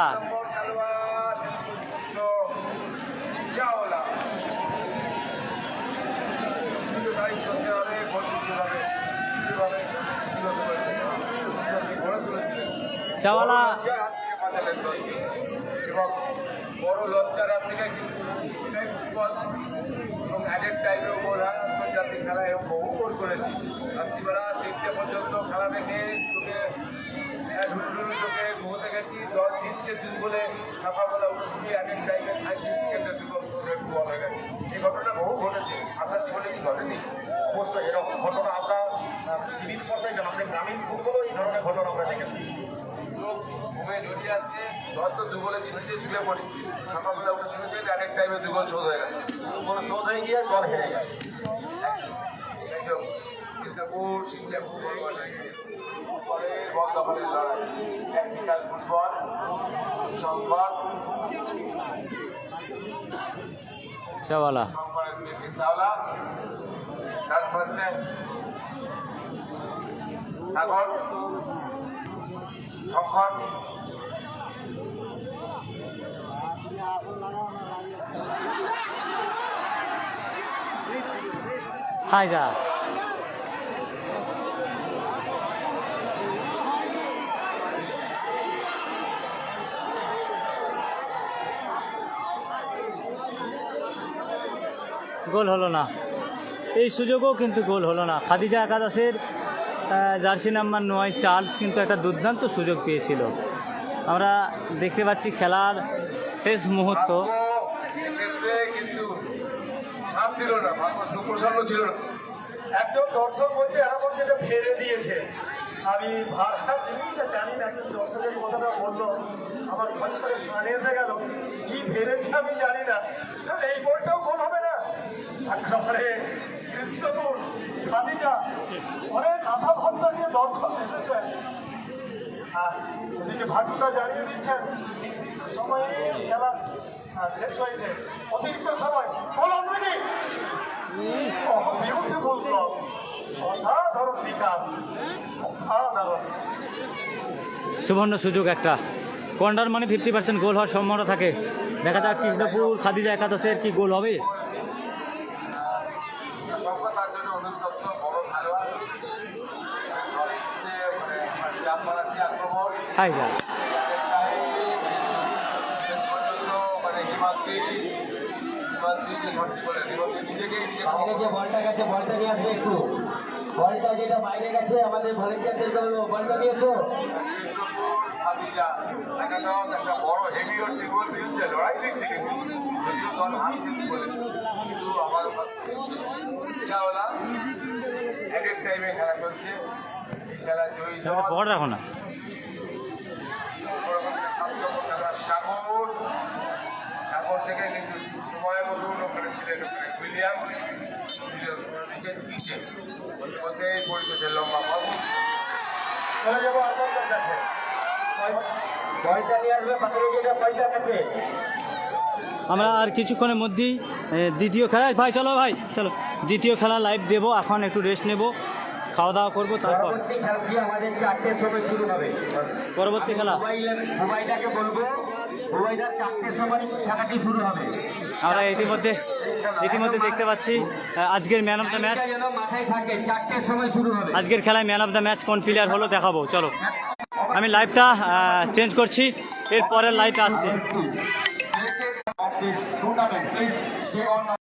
চাওয়ালা এবং বড় লজ্জার আপনি এবং অ্যাডেড টাইপের ওপর আন্তর্জাতিক খেলায় বহু গোল করেছি। রাত্রিবেলা 3টে পর্যন্ত খেলা দেখে চোখে ঘুমোতে গেছি, 10 দিচ্ছে 2 বলে সকালবেলা উঠে শুনি এক এক টাইমে 60 বল হয়ে গেছে। এই ঘটনা বহু ঘটেছে। আপনার জীবনে কি ঘটেনি? অবশ্যই এরকম ঘটনা আমরা টিভির পর্দায় কেন আমাদের গ্রামীণ ফুটবলও এই ধরনের ঘটনা আমরা দেখেছি। লোক ঘুমে জড়িয়ে আসছে, 10 তো 2 বলে জিতছে, শুয়ে পড়ি, সকালবেলা উঠে শুনেছে এক এক টাইমে 2 গোল শোধ হয়ে গেছে। কোনো শোধ হয়ে গিয়ে দল হেরে গেছে। একদম সিঙ্গাপুর ফুটবলের বল দখলের লড়াই, ট্যাকটিক্যাল ফুটবল, সংকট, চাওয়ালা সংকটের চিন্তাওয়ালা, তারপর সাগর, সংকট, হাই যা গোল হলো না, এই সুযোগও কিন্তু গোল হলো না। খাদিজা একাদশের জার্সি নাম্বার 9 চার্লস কিন্তু একটা দুর্দান্ত সুযোগ পেয়েছিল। আমরা দেখতে পাচ্ছি খেলার শেষ মুহূর্ত। এক্ষেত্রে কিন্তু সাপ দিল না, ভাগ্য সুপ্রসন্ন ছিল না। একজন দর্শক বলছে এরকম যেটা ফেলে দিয়েছে। আমি ভাষা জিনিসটা জানি না, কিন্তু দর্শকের কথাটা বললো আমার ঘর করে শুনে এসে গেল। কি ফেলেছে আমি জানি না, এই বলটাও গোল হবে না। একেবারে কৃষ্ণপুর খাদিজা অনেক আশা ভরসা নিয়ে দর্শক এসেছে। এদিকে ভাগ্যটা জানিয়ে দিচ্ছেন সময় খেলা শেষ হয়েছে, অতিরিক্ত সময় বল অলরেডি। বিউটিফুল ব্লক, অসাধারণ বিকাশ, অসাধারণ। সুবর্ণ সুযোগ একটা কর্নার, মানে 50% গোল হওয়ার সম্ভাবনা থাকে। দেখা যাক কৃষ্ণপুর খাদিজা একাদশের কি গোল হবে। তার জন্য অনুতপ্ত, বড় খেলোয়াড়, চাপ বাড়াচ্ছে আক্রমণ, হাই যা বলটা গেছে, বলটা নিয়ে আসবে একটু। বলটা যেটা বাইরে গেছে আমাদের ভলেন্টিয়ারদের জন্য, বলটা নিয়ে এসো। একটা বড় হেভি হচ্ছে গোল বিরুদ্ধে লড়াই দেখতে কিন্তু যদিও দল হাত কিন্তু বলে, কিন্তু আমার এটা হলো এক এক টাইমে খেলা চলছে। খেলা জয়ী দল বড় রাখো না। সাগর, সাগর থেকে কিন্তু সময় মতন ওখানে ছিলেন উইলিয়াম নিচের পিঠে বলতে বলতে পরিচয় লম্বা বাবু চলে যাবো আনন্দের কাছে। বলটা নিয়ে আসবে, পাখিরে যেটা পয়সা থাকে। আমরা আর কিছুক্ষণের মধ্যেই দ্বিতীয় খেলা, ভাই চলো ভাই চলো, দ্বিতীয় খেলা লাইভ দেবো। এখন একটু রেস্ট নেব, খাওয়া দাওয়া করবো, তারপর পরবর্তী খেলাটি আমাদের 4টের সময় শুরু হবে। পরবর্তী খেলা। মোবাইলটাকে বলবো, মোবাইলটা 4টের সময় খেলাটি শুরু হবে। আমরা ইতিমধ্যে দেখতে পাচ্ছি আজকের ম্যান অফ দ্য ম্যাচ, যেন মাথায় থাকে, 4টের সময় শুরু হবে। আজকের খেলায় ম্যান অফ দ্য ম্যাচ কোন প্লেয়ার হলো দেখাবো। চলো আমি লাইভটা চেঞ্জ করছি, এর পরের লাইভটা আসছে। Of this tournament, please stay on.